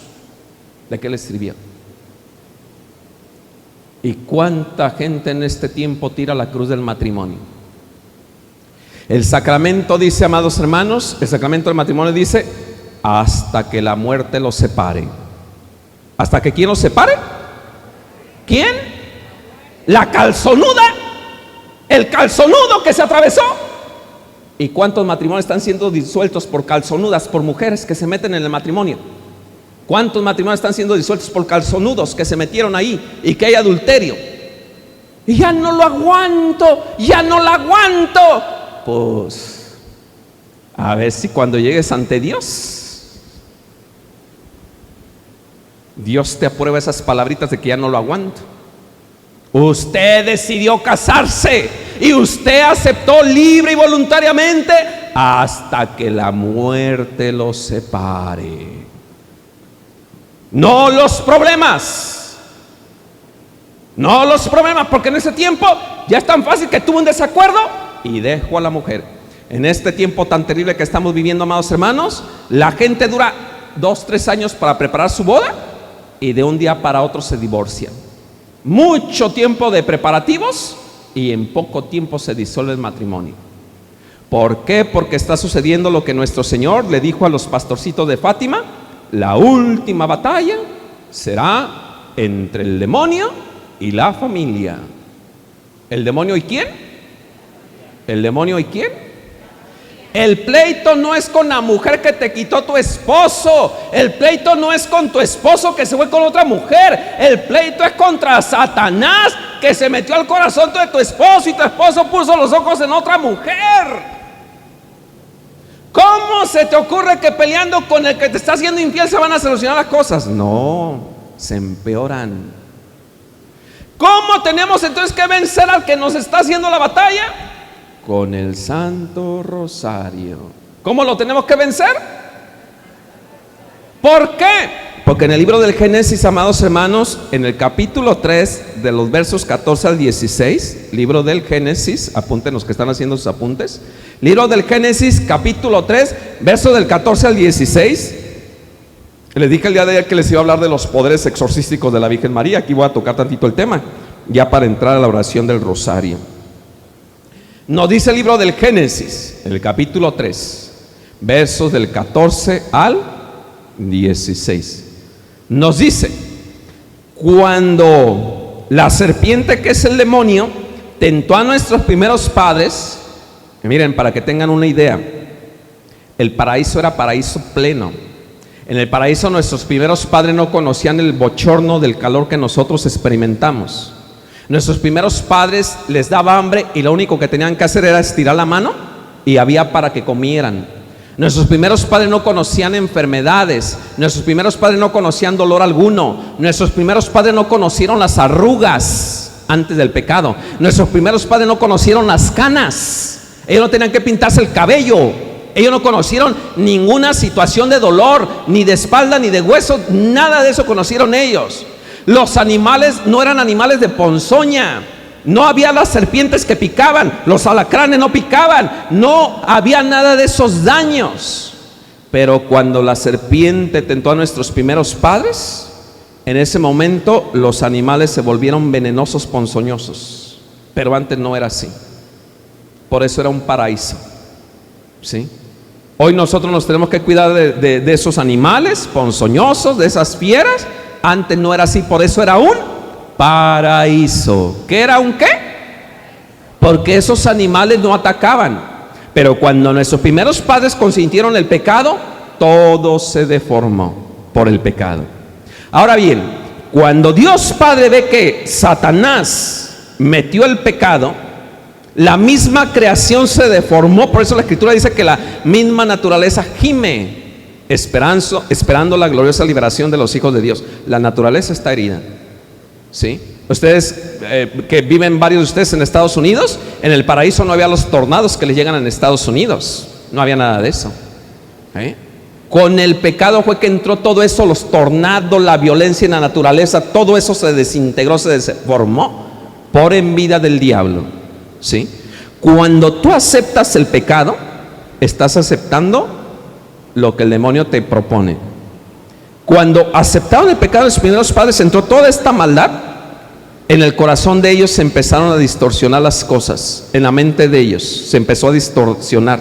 ¿De qué le sirvió? ¿Y cuánta gente en este tiempo tira la cruz del matrimonio? El sacramento dice, amados hermanos, el sacramento del matrimonio dice, hasta que la muerte los separe. ¿Hasta que quién los separe? ¿Quién? La calzonuda, el calzonudo que se atravesó. ¿Y cuántos matrimonios están siendo disueltos por calzonudas, por mujeres que se meten en el matrimonio? ¿Cuántos matrimonios están siendo disueltos por calzonudos que se metieron ahí y que hay adulterio? Y ya no lo aguanto, ya no la aguanto. Pues a ver si cuando llegues ante Dios, Dios te aprueba esas palabritas de que ya no lo aguanto. Usted decidió casarse y usted aceptó libre y voluntariamente hasta que la muerte los separe. No los problemas, porque en ese tiempo ya es tan fácil que tuvo un desacuerdo y dejo a la mujer. En este tiempo tan terrible que estamos viviendo, amados hermanos, la gente dura 2-3 años para preparar su boda y de un día para otro se divorcian. Mucho tiempo de preparativos y en poco tiempo se disuelve el matrimonio. ¿Por qué? Porque está sucediendo lo que nuestro Señor le dijo a los pastorcitos de Fátima: la última batalla será entre el demonio y la familia. ¿El demonio y quién? ¿El demonio y quién? El pleito no es con la mujer que te quitó tu esposo. El pleito no es con tu esposo que se fue con otra mujer. El pleito es contra Satanás, que se metió al corazón de tu esposo y tu esposo puso los ojos en otra mujer. ¿Cómo se te ocurre que peleando con el que te está haciendo infiel se van a solucionar las cosas? No, se empeoran. ¿Cómo tenemos entonces que vencer al que nos está haciendo la batalla? Con el Santo Rosario. ¿Cómo lo tenemos que vencer? ¿Por qué? Porque en el libro del Génesis, amados hermanos, en el capítulo 3, de los versos 14 al 16, libro del Génesis, apunten los que están haciendo sus apuntes, libro del Génesis, capítulo 3, verso del 14 al 16. Les dije el día de ayer que les iba a hablar de los poderes exorcísticos de la Virgen María. Aquí voy a tocar tantito el tema, ya para entrar a la oración del Rosario. Nos dice el libro del Génesis, el capítulo 3, versos del 14 al 16. Nos dice: cuando la serpiente, que es el demonio, tentó a nuestros primeros padres, miren, para que tengan una idea, el paraíso era paraíso pleno. En el paraíso nuestros primeros padres no conocían el bochorno del calor que nosotros experimentamos. Nuestros primeros padres les daba hambre y lo único que tenían que hacer era estirar la mano y había para que comieran. Nuestros primeros padres no conocían enfermedades. Nuestros primeros padres no conocían dolor alguno. Nuestros primeros padres no conocieron las arrugas antes del pecado. Nuestros primeros padres no conocieron las canas. Ellos no tenían que pintarse el cabello. Ellos no conocieron ninguna situación de dolor, ni de espalda, ni de hueso. Nada de eso conocieron ellos. Los animales no eran animales de ponzoña. No había las serpientes que picaban, los alacranes no picaban, no había nada de esos daños. Pero cuando la serpiente tentó a nuestros primeros padres, en ese momento los animales se volvieron venenosos, ponzoñosos. Pero antes no era así. Por eso era un paraíso, ¿sí? Hoy nosotros nos tenemos que cuidar de esos animales ponzoñosos, de esas fieras. Antes no era así, por eso era un paraíso. ¿Qué era un qué? Porque esos animales no atacaban. Pero cuando nuestros primeros padres consintieron el pecado, todo se deformó por el pecado. Ahora bien, cuando Dios Padre ve que Satanás metió el pecado, la misma creación se deformó. Por eso la Escritura dice que la misma naturaleza gime esperando la gloriosa liberación de los hijos de Dios. La naturaleza está herida, ¿sí? Ustedes que viven, varios de ustedes en Estados Unidos, en el paraíso no había los tornados que le llegan en Estados Unidos, no había nada de eso, ¿eh? Con el pecado fue que entró todo eso, los tornados, la violencia en la naturaleza, todo eso se desintegró, se deformó por envidia del diablo, ¿sí? Cuando tú aceptas el pecado, estás aceptando lo que el demonio te propone. Cuando aceptaron el pecado de los primeros padres, entró toda esta maldad en el corazón de ellos. Se empezaron a distorsionar las cosas, en la mente de ellos se empezó a distorsionar.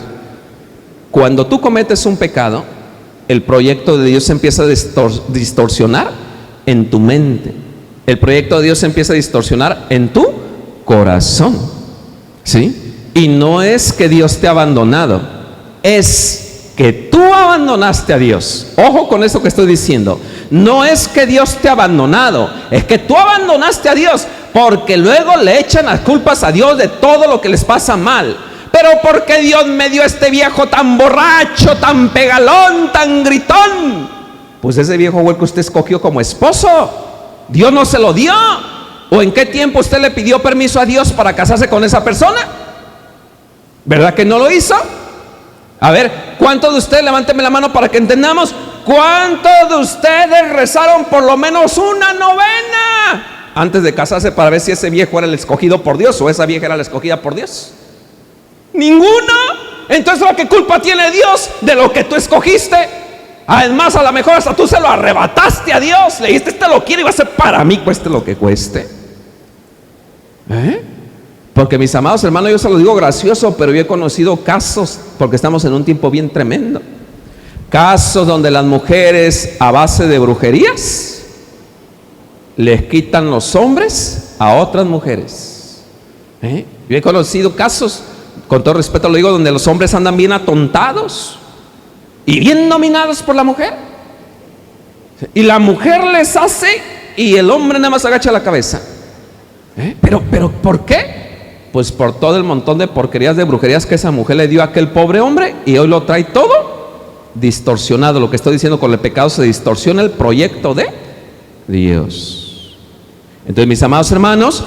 Cuando tú cometes un pecado, el proyecto de Dios se empieza a distorsionar en tu mente. El proyecto de Dios se empieza a distorsionar en tu corazón, ¿sí? Y no es que Dios te ha abandonado, es que tú abandonaste a Dios. Ojo con esto que estoy diciendo. No es que Dios te ha abandonado, es que tú abandonaste a Dios, porque luego le echan las culpas a Dios de todo lo que les pasa mal. Pero ¿por qué Dios me dio este viejo tan borracho, tan pegalón, tan gritón? Pues ese viejo fue el que usted escogió como esposo. Dios no se lo dio. ¿O en qué tiempo usted le pidió permiso a Dios para casarse con esa persona? ¿Verdad que no lo hizo? A ver, ¿cuántos de ustedes, levánteme la mano para que entendamos, cuántos de ustedes rezaron por lo menos una novena antes de casarse para ver si ese viejo era el escogido por Dios o esa vieja era la escogida por Dios? ¿Ninguno? Entonces, ¿qué culpa tiene Dios de lo que tú escogiste? Además, a lo mejor hasta tú se lo arrebataste a Dios. Le dijiste, este lo quiero y va a ser para mí, cueste lo que cueste. Porque mis amados hermanos, yo se lo digo gracioso, pero yo he conocido casos, porque estamos en un tiempo bien tremendo, casos donde las mujeres a base de brujerías les quitan los hombres a otras mujeres. Yo he conocido casos, con todo respeto lo digo, donde los hombres andan bien atontados y bien dominados por la mujer, y la mujer les hace y el hombre nada más agacha la cabeza. Pero ¿por qué? Pues por todo el montón de porquerías, de brujerías que esa mujer le dio a aquel pobre hombre, y hoy lo trae todo distorsionado. Lo que estoy diciendo, con el pecado se distorsiona el proyecto de Dios. Entonces, mis amados hermanos,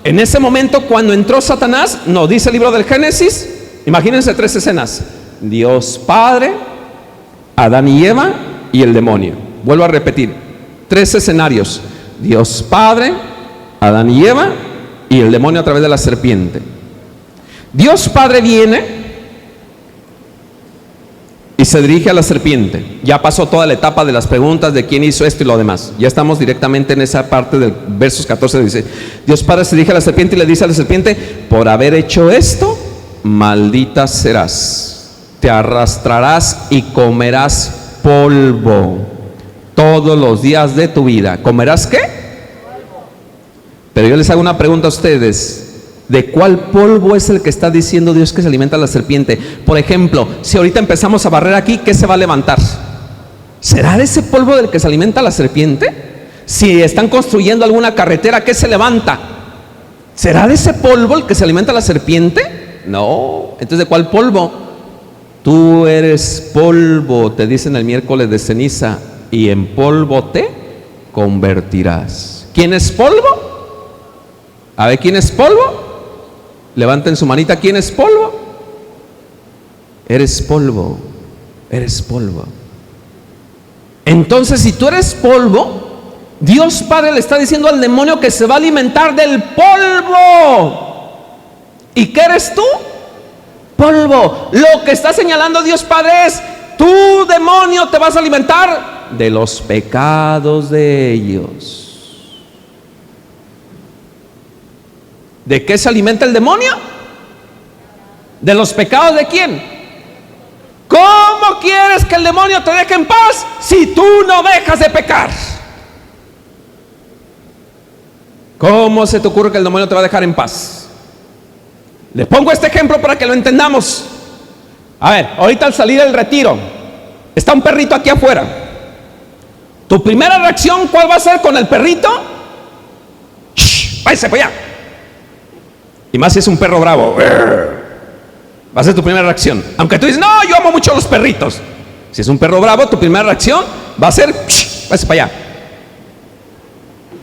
en ese momento cuando entró Satanás, nos dice el libro del Génesis, imagínense 3 escenas: Dios Padre, Adán y Eva y el demonio. Vuelvo a repetir, 3 escenarios: Dios Padre, Adán y Eva y el demonio a través de la serpiente. Dios Padre viene y se dirige a la serpiente. Ya pasó toda la etapa de las preguntas de quién hizo esto y lo demás. Ya estamos directamente en esa parte del versos 14. Dice, Dios Padre se dirige a la serpiente y le dice a la serpiente: por haber hecho esto, maldita serás, te arrastrarás y comerás polvo todos los días de tu vida. ¿Comerás qué? Pero yo les hago una pregunta a ustedes: ¿de cuál polvo es el que está diciendo Dios que se alimenta la serpiente? Por ejemplo, si ahorita empezamos a barrer aquí, ¿qué se va a levantar? ¿Será de ese polvo del que se alimenta la serpiente? Si están construyendo alguna carretera, ¿qué se levanta? ¿Será de ese polvo el que se alimenta la serpiente? No. Entonces, ¿de cuál polvo? Tú eres polvo, te dicen el miércoles de ceniza, y en polvo te convertirás. ¿Quién es polvo? A ver, ¿quién es polvo? Levanten su manita. ¿Quién es polvo? Eres polvo. Eres polvo. Entonces, si tú eres polvo, Dios Padre le está diciendo al demonio que se va a alimentar del polvo. ¿Y qué eres tú? Polvo. Lo que está señalando Dios Padre es: tú, demonio, te vas a alimentar de los pecados de ellos. ¿De qué se alimenta el demonio? ¿De los pecados de quién? ¿Cómo quieres que el demonio te deje en paz si tú no dejas de pecar? ¿Cómo se te ocurre que el demonio te va a dejar en paz? Les pongo este ejemplo para que lo entendamos. A ver, ahorita al salir del retiro, está un perrito aquí afuera. ¿Tu primera reacción cuál va a ser con el perrito? ¡Shh! ¡Váyase para allá! Y más si es un perro bravo. Va a ser tu primera reacción. Aunque tú dices, no, yo amo mucho a los perritos. Si es un perro bravo, tu primera reacción va a ser, váyase para allá.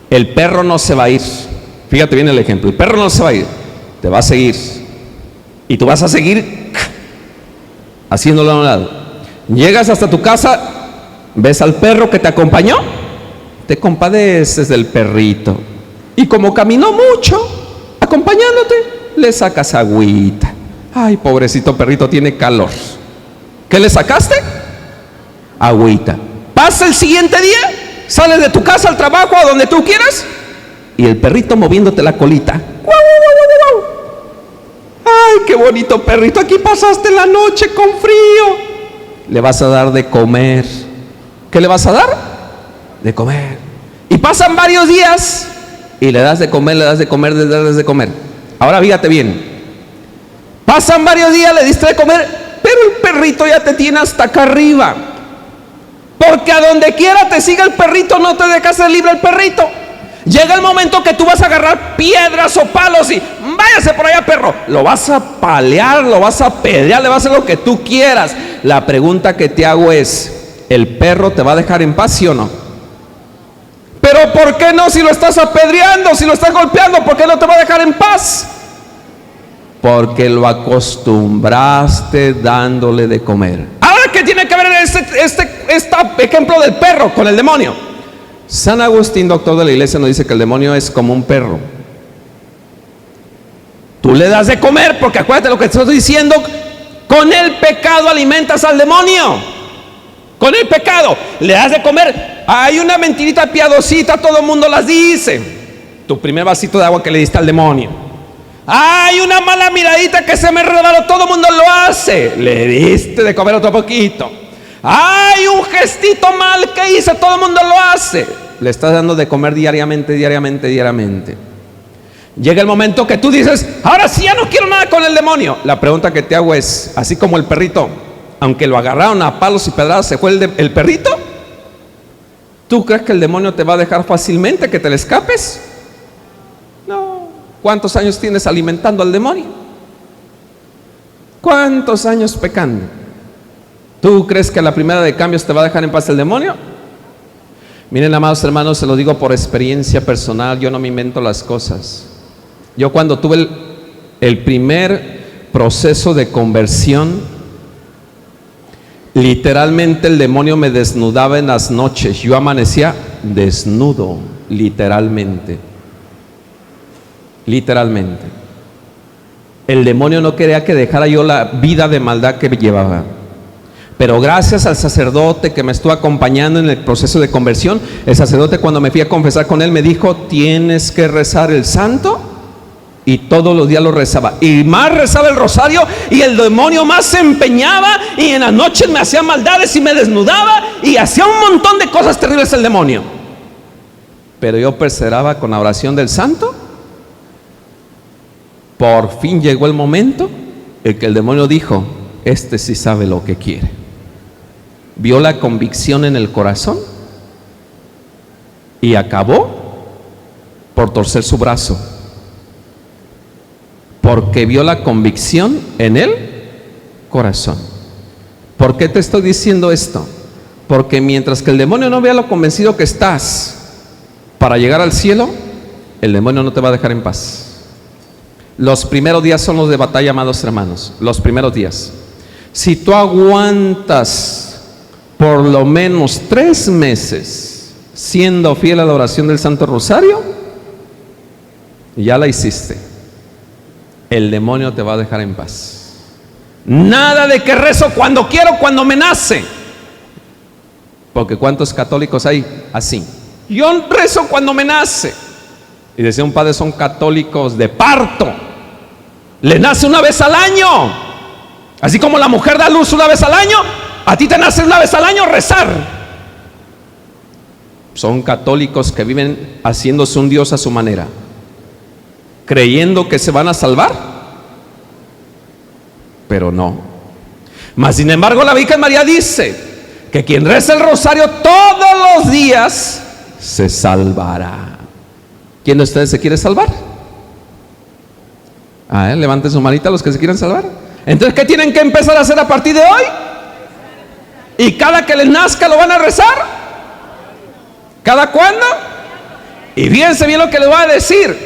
El perro no se va a ir. Fíjate bien el ejemplo. El perro no se va a ir. Te va a seguir. Y tú vas a seguir haciéndolo a un lado. Llegas hasta tu casa, ves al perro que te acompañó, te compadeces del perrito. Y como caminó mucho, acompañándote, le sacas agüita. Ay, pobrecito perrito, tiene calor. ¿Qué le sacaste? Agüita. Pasa el siguiente día, sales de tu casa al trabajo, a donde tú quieras, y el perrito moviéndote la colita. ¡Guau, guau, guau, guau! ¡Ay, qué bonito perrito! Aquí pasaste la noche con frío. Le vas a dar de comer. ¿Qué le vas a dar? De comer. Y pasan varios días y le das de comer, le das de comer, le das de comer. Ahora fíjate bien. Pasan varios días, le diste de comer, pero el perrito ya te tiene hasta acá arriba. Porque a donde quiera te siga el perrito, no te dejas ser libre el perrito. Llega el momento que tú vas a agarrar piedras o palos y váyase por allá, perro. Lo vas a palear, lo vas a pedrear, le vas a hacer lo que tú quieras. La pregunta que te hago es, ¿el perro te va a dejar en paz, sí o no? Pero ¿por qué no? Si lo estás apedreando, si lo estás golpeando, ¿por qué no te va a dejar en paz? Porque lo acostumbraste dándole de comer. Ahora, ¿qué tiene que ver este ejemplo del perro con el demonio? San Agustín, doctor de la iglesia, nos dice que el demonio es como un perro. Tú le das de comer, porque acuérdate lo que te estoy diciendo, con el pecado alimentas al demonio. Con el pecado le das de comer. Hay una mentirita piadosita, todo el mundo las dice. Tu primer vasito de agua que le diste al demonio. Hay una mala miradita que se me resbaló, todo el mundo lo hace. Le diste de comer otro poquito. Hay un gestito mal que hice, todo el mundo lo hace. Le estás dando de comer diariamente. Llega el momento que tú dices, ahora sí ya no quiero nada con el demonio. La pregunta que te hago es, así como el perrito, aunque lo agarraron a palos y pedradas, se fue el perrito, ¿tú crees que el demonio te va a dejar fácilmente que te le escapes? No. ¿Cuántos años tienes alimentando al demonio? ¿Cuántos años pecando? ¿Tú crees que a la primera de cambios te va a dejar en paz el demonio? Miren, amados hermanos, se lo digo por experiencia personal, yo no me invento las cosas. Yo cuando tuve el primer proceso de conversión, literalmente el demonio me desnudaba en las noches. Yo amanecía desnudo, literalmente. El demonio no quería que dejara yo la vida de maldad que llevaba. Pero gracias al sacerdote que me estuvo acompañando en el proceso de conversión, el sacerdote, cuando me fui a confesar con él, me dijo, tienes que rezar el santo. Y todos los días lo rezaba, y más rezaba el rosario, y el demonio más se empeñaba, y en las noches me hacía maldades y me desnudaba y hacía un montón de cosas terribles el demonio. Pero yo perseveraba con la oración del santo. Por fin llegó el momento en que el demonio dijo, este sí sabe lo que quiere. Vio la convicción en el corazón y acabó por torcer su brazo, porque vio la convicción en el corazón. ¿Por qué te estoy diciendo esto? Porque mientras que el demonio no vea lo convencido que estás para llegar al cielo, el demonio no te va a dejar en paz. Los primeros días son los de batalla, amados hermanos. Los primeros días. Si tú aguantas por lo menos 3 meses siendo fiel a la oración del Santo Rosario, ya la hiciste. El demonio te va a dejar en paz. Nada de que rezo cuando quiero, cuando me nace. Porque ¿cuántos católicos hay así? Yo rezo cuando me nace. Y decía un padre, son católicos de parto. Le nace una vez al año. Así como la mujer da luz una vez al año, a ti te nace una vez al año rezar. Son católicos que viven haciéndose un Dios a su manera, creyendo que se van a salvar, pero no. Mas sin embargo la Virgen María dice que quien reza el rosario todos los días se salvará. ¿Quién de ustedes se quiere salvar? A ver, levanten su manita los que se quieran salvar. Entonces, ¿qué tienen que empezar a hacer a partir de hoy? ¿Y cada que les nazca lo van a rezar? ¿Cada cuándo? Y fíjense bien lo que les voy a decir,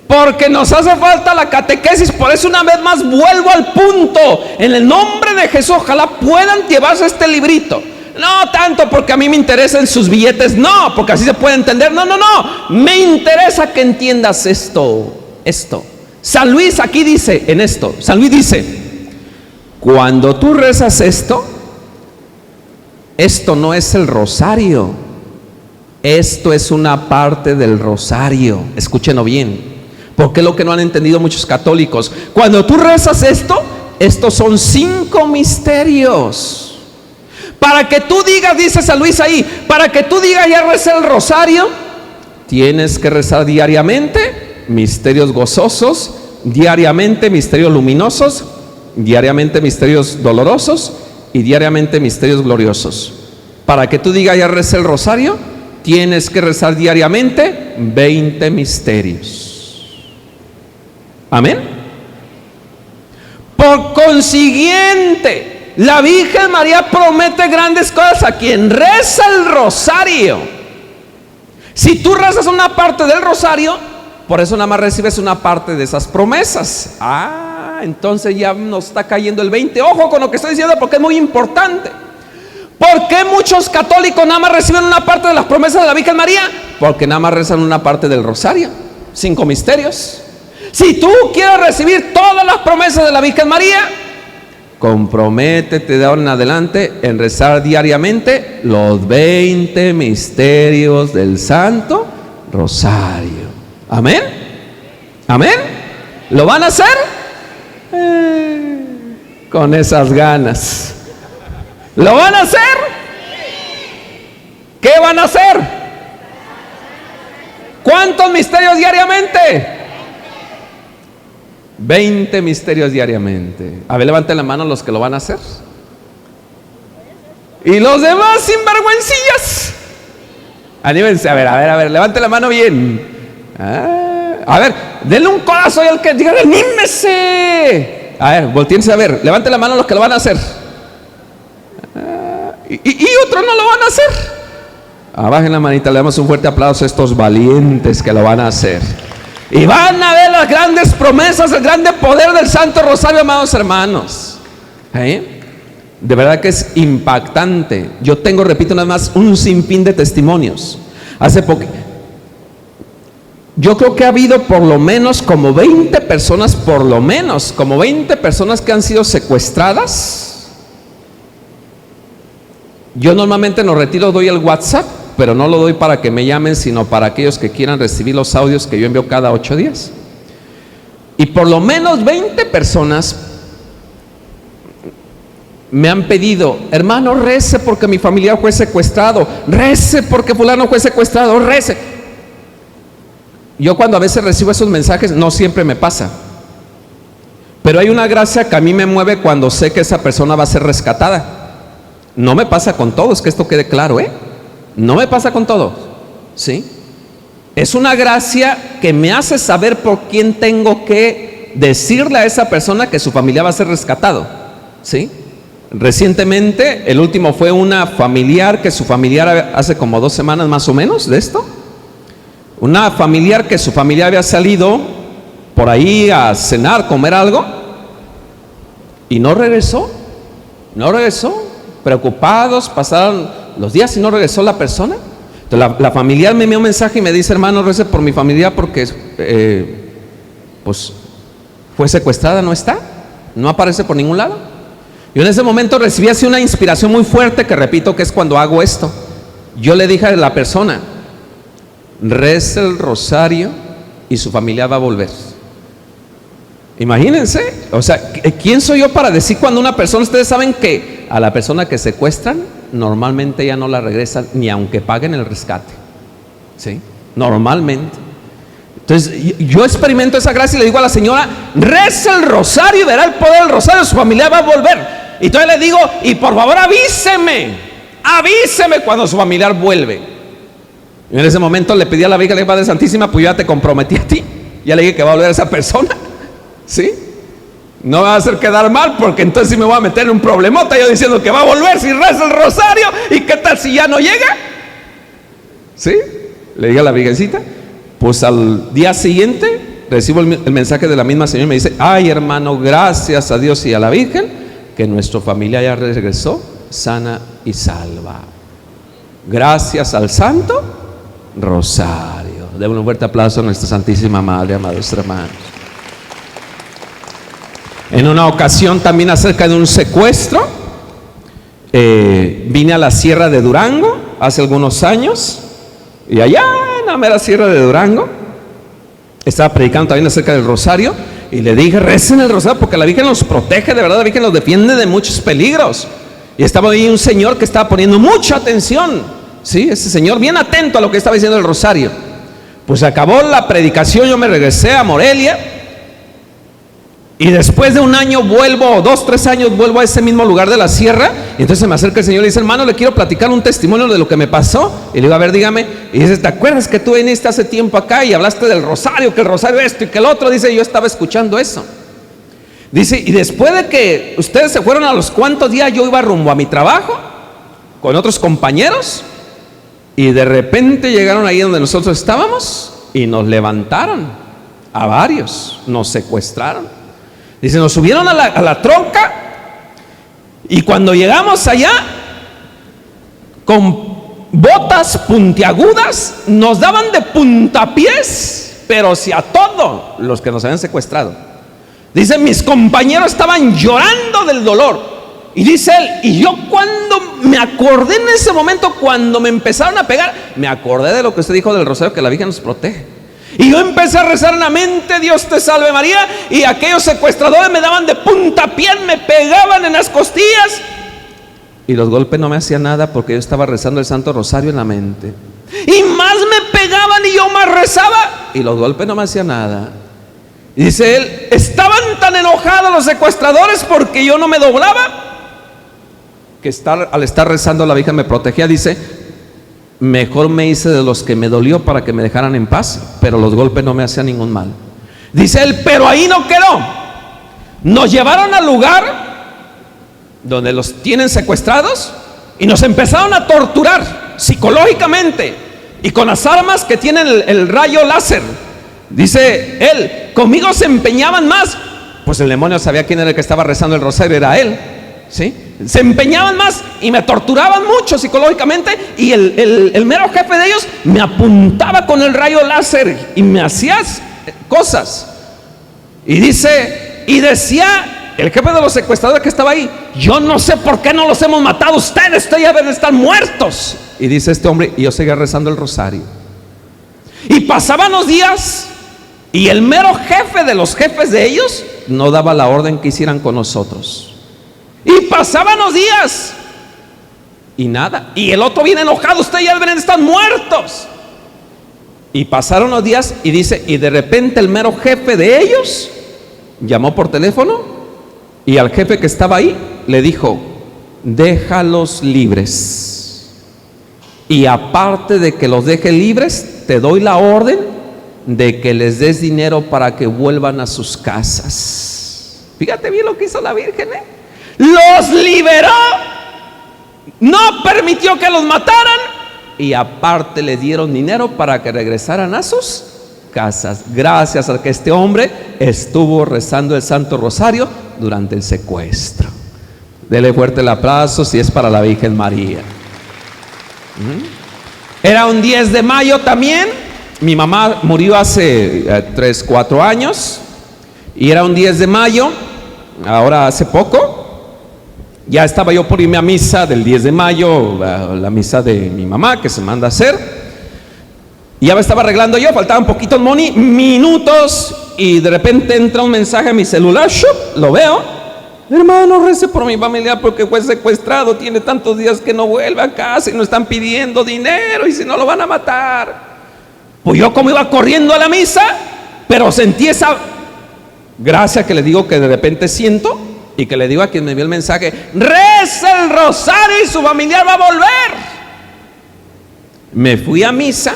porque nos hace falta la catequesis. Por eso una vez más vuelvo al punto. En el nombre de Jesús, ojalá puedan llevarse este librito. No tanto porque a mí me interesan sus billetes, no, porque así se puede entender. No, me interesa que entiendas esto. San Luis aquí dice en esto, San Luis dice, cuando tú rezas esto no es el rosario, esto es una parte del rosario. Escúchenlo bien, porque es lo que no han entendido muchos católicos. Cuando tú rezas esto, estos son 5 misterios. Para que tú digas, dice San Luis ahí, para que tú digas ya recé el rosario, tienes que rezar diariamente misterios gozosos, diariamente misterios luminosos, diariamente misterios dolorosos y diariamente misterios gloriosos. Para que tú digas ya recé el rosario, tienes que rezar diariamente 20 misterios. Amén. Por consiguiente, la Virgen María promete grandes cosas a quien reza el rosario. Si tú rezas una parte del rosario, por eso nada más recibes una parte de esas promesas. Entonces ya nos está cayendo el 20. Ojo con lo que estoy diciendo, porque es muy importante. ¿Por qué muchos católicos nada más reciben una parte de las promesas de la Virgen María? Porque nada más rezan una parte del rosario, 5 misterios. Si tú quieres recibir todas las promesas de la Virgen María, comprométete de ahora en adelante en rezar diariamente los 20 misterios del Santo Rosario. Amén. Amén. ¿Lo van a hacer? Con esas ganas. ¿Lo van a hacer? ¿Qué van a hacer? ¿Cuántos misterios diariamente? 20 misterios diariamente. A ver, levanten la mano los que lo van a hacer. Y los demás sinvergüencillas, anímense, a ver, levanten la mano bien. A ver, denle un codazo al que diga, anímese. A ver, volteense a ver, levanten la mano los que lo van a hacer. Y otros no lo van a hacer. Bajen la manita, le damos un fuerte aplauso a estos valientes que lo van a hacer. Y van a ver las grandes promesas, el grande poder del Santo Rosario, amados hermanos. De verdad que es impactante. Yo tengo, repito una vez más, un sinfín de testimonios. Hace poco, yo creo que ha habido por lo menos como 20 personas, que han sido secuestradas. Yo normalmente en los retiros doy el WhatsApp, pero no lo doy para que me llamen, sino para aquellos que quieran recibir los audios que yo envío cada 8 días. Y por lo menos 20 personas me han pedido, hermano, rece porque mi familiar fue secuestrado, rece porque fulano fue secuestrado, rece. Yo cuando a veces recibo esos mensajes, no siempre me pasa, pero hay una gracia que a mí me mueve cuando sé que esa persona va a ser rescatada. No me pasa con todos, que esto quede claro, no me pasa con todos, ¿sí? Es una gracia que me hace saber por quién tengo que decirle a esa persona que su familia va a ser rescatado, ¿sí? Recientemente, el último fue una familiar que su familiar, hace como 2 semanas más o menos de esto, una familiar que su familia había salido por ahí a cenar, comer algo, y no regresó, preocupados, pasaron los días y no regresó la persona. Entonces la familiar me envió un mensaje y me dice, hermano, rece por mi familia porque pues fue secuestrada, no está, no aparece por ningún lado. Yo en ese momento recibí así una inspiración muy fuerte, que repito que es cuando hago esto. Yo le dije a la persona, reza el rosario y su familia va a volver. Imagínense, o sea, ¿quién soy yo para decir cuando una persona, ustedes saben que a la persona que secuestran normalmente ya no la regresan ni aunque paguen el rescate, ¿sí? Normalmente. Entonces yo experimento esa gracia y le digo a la señora, reza el rosario y verá el poder del rosario, su familia va a volver. Y entonces le digo, y por favor avíseme cuando su familiar vuelve. Y en ese momento le pedí a la Virgen, Padre Santísima, pues ya te comprometí a ti, ya le dije que va a volver esa persona. ¿Sí? No me va a hacer quedar mal, porque entonces sí me voy a meter en un problemota yo diciendo que va a volver si reza el rosario. ¿Y qué tal si ya no llega? ¿Sí? Le dije a la virgencita. Pues al día siguiente recibo el mensaje de la misma señora y me dice: ay, hermano, gracias a Dios y a la Virgen que nuestra familia ya regresó sana y salva, gracias al Santo Rosario. Demos un fuerte aplauso a nuestra Santísima Madre, amados hermanos. En una ocasión también acerca de un secuestro, vine a la Sierra de Durango hace algunos años, y allá en la mera Sierra de Durango estaba predicando también acerca del rosario, y le dije: recen el rosario porque la Virgen los protege, de verdad, la Virgen los defiende de muchos peligros. Y estaba ahí un señor que estaba poniendo mucha atención, ¿sí? Ese señor bien atento a lo que estaba diciendo el rosario. Pues acabó la predicación, yo me regresé a Morelia, y después de un año vuelvo, 2, 3 años, vuelvo a ese mismo lugar de la sierra. Y entonces me acerca el señor y dice: hermano, le quiero platicar un testimonio de lo que me pasó. Y le digo: a ver, dígame. Y dice: ¿te acuerdas que tú viniste hace tiempo acá y hablaste del rosario, que el rosario esto y que el otro? Dice: yo estaba escuchando eso. Dice: y después de que ustedes se fueron, a los cuantos días yo iba rumbo a mi trabajo con otros compañeros, y de repente llegaron ahí donde nosotros estábamos y nos levantaron a varios, nos secuestraron. Dice: nos subieron a la troca, y cuando llegamos allá, con botas puntiagudas, nos daban de puntapiés, pero si a todos los que nos habían secuestrado. Dice: mis compañeros estaban llorando del dolor. Y dice él: y yo cuando me acordé en ese momento, cuando me empezaron a pegar, me acordé de lo que usted dijo del rosario, que la Virgen nos protege. Y yo empecé a rezar en la mente: Dios te salve María. Y aquellos secuestradores me daban de puntapié, me pegaban en las costillas, y los golpes no me hacían nada, porque yo estaba rezando el Santo Rosario en la mente. Y más me pegaban y yo más rezaba, y los golpes no me hacían nada. Y dice él: estaban tan enojados los secuestradores porque yo no me doblaba, que al estar rezando la Virgen me protegía. Dice: mejor me hice de los que me dolió para que me dejaran en paz, pero los golpes no me hacían ningún mal. Dice él: pero ahí no quedó. Nos llevaron al lugar donde los tienen secuestrados y nos empezaron a torturar psicológicamente y con las armas que tienen el rayo láser. Dice él: conmigo se empeñaban más. Pues el demonio sabía quién era el que estaba rezando el rosario, era él, ¿sí? Se empeñaban más y me torturaban mucho psicológicamente, y el mero jefe de ellos me apuntaba con el rayo láser y me hacía cosas. Y dice, y decía el jefe de los secuestradores que estaba ahí: yo no sé por qué no los hemos matado, ustedes ya deben estar muertos. Y dice este hombre, y yo seguía rezando el rosario. Y pasaban los días, y el mero jefe de los jefes de ellos no daba la orden que hicieran con nosotros. Y pasaban los días y nada. Y el otro viene enojado: ustedes ya deben estar muertos. Y pasaron los días, y dice, y de repente el mero jefe de ellos llamó por teléfono, y al jefe que estaba ahí le dijo: déjalos libres, y aparte de que los deje libres, te doy la orden de que les des dinero para que vuelvan a sus casas. Fíjate bien lo que hizo la Virgen, los liberó, no permitió que los mataran, y aparte le dieron dinero para que regresaran a sus casas, gracias a que este hombre estuvo rezando el Santo Rosario durante el secuestro. Dele fuerte el aplauso si es para la Virgen María. Era un 10 de mayo también. Mi mamá murió hace 3, 4 años, y era un 10 de mayo, ahora hace poco. Ya estaba yo por irme a misa del 10 de mayo, la misa de mi mamá que se manda a hacer. Y ya me estaba arreglando yo, faltaban poquitos minutos, y de repente entra un mensaje a mi celular. Lo veo: hermano, rece por mi familia porque fue secuestrado, tiene tantos días que no vuelve a casa y nos están pidiendo dinero, y si no lo van a matar. Pues yo, como iba corriendo a la misa, pero sentí esa gracia que le digo que de repente siento, y que le digo a quien me envió el mensaje: reza el rosario y su familiar va a volver. Me fui a misa,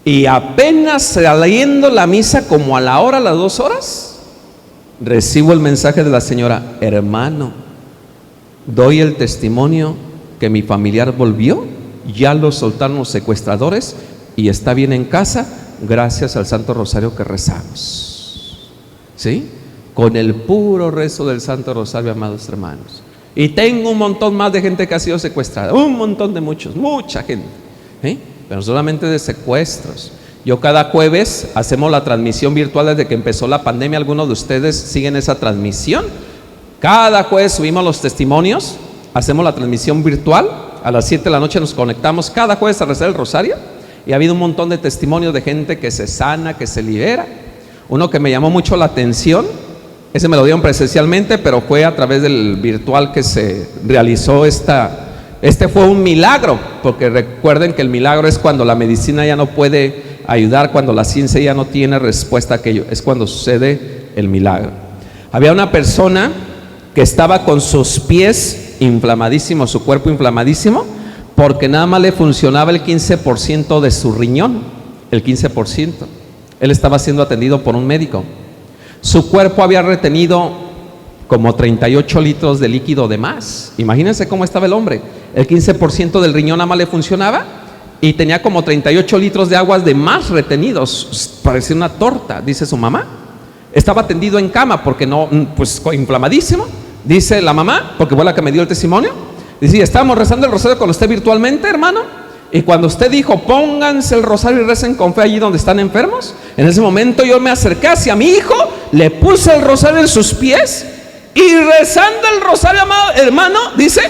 Y apenas saliendo la misa, como a la hora, a las 2 horas, recibo el mensaje de la señora: hermano, doy el testimonio que mi familiar volvió, ya lo soltaron los secuestradores y está bien en casa, gracias al Santo Rosario que rezamos. ¿Sí? Con el puro rezo del Santo Rosario, amados hermanos. Y tengo un montón más de gente que ha sido secuestrada, un montón de mucha gente, pero solamente de secuestros. Yo cada jueves hacemos la transmisión virtual desde que empezó la pandemia. Algunos de ustedes siguen esa transmisión. Cada jueves subimos los testimonios, hacemos la transmisión virtual. A las 7 de la noche nos conectamos cada jueves a rezar el rosario. Y ha habido un montón de testimonios de gente que se sana, que se libera. Uno que me llamó mucho la atención, ese me lo dieron presencialmente, pero fue a través del virtual que se realizó este fue un milagro, porque recuerden que el milagro es cuando la medicina ya no puede ayudar, cuando la ciencia ya no tiene respuesta a aquello, es cuando sucede el milagro. Había una persona que estaba con sus pies inflamadísimos, su cuerpo inflamadísimo, porque nada más le funcionaba el 15% de su riñón, el 15%. Él estaba siendo atendido por un médico. Su cuerpo había retenido como 38 litros de líquido de más. Imagínense cómo estaba el hombre. El 15% del riñón nada más le funcionaba y tenía como 38 litros de aguas de más retenidos. Parecía una torta, dice su mamá. Estaba tendido en cama porque no, pues inflamadísimo. Dice la mamá, porque fue la que me dio el testimonio. Dice: estábamos rezando el rosario con usted virtualmente, hermano. Y cuando usted dijo: pónganse el rosario y recen con fe allí donde están enfermos, en ese momento yo me acerqué hacia mi hijo, le puse el rosario en sus pies y rezando el rosario, amado hermano, dice,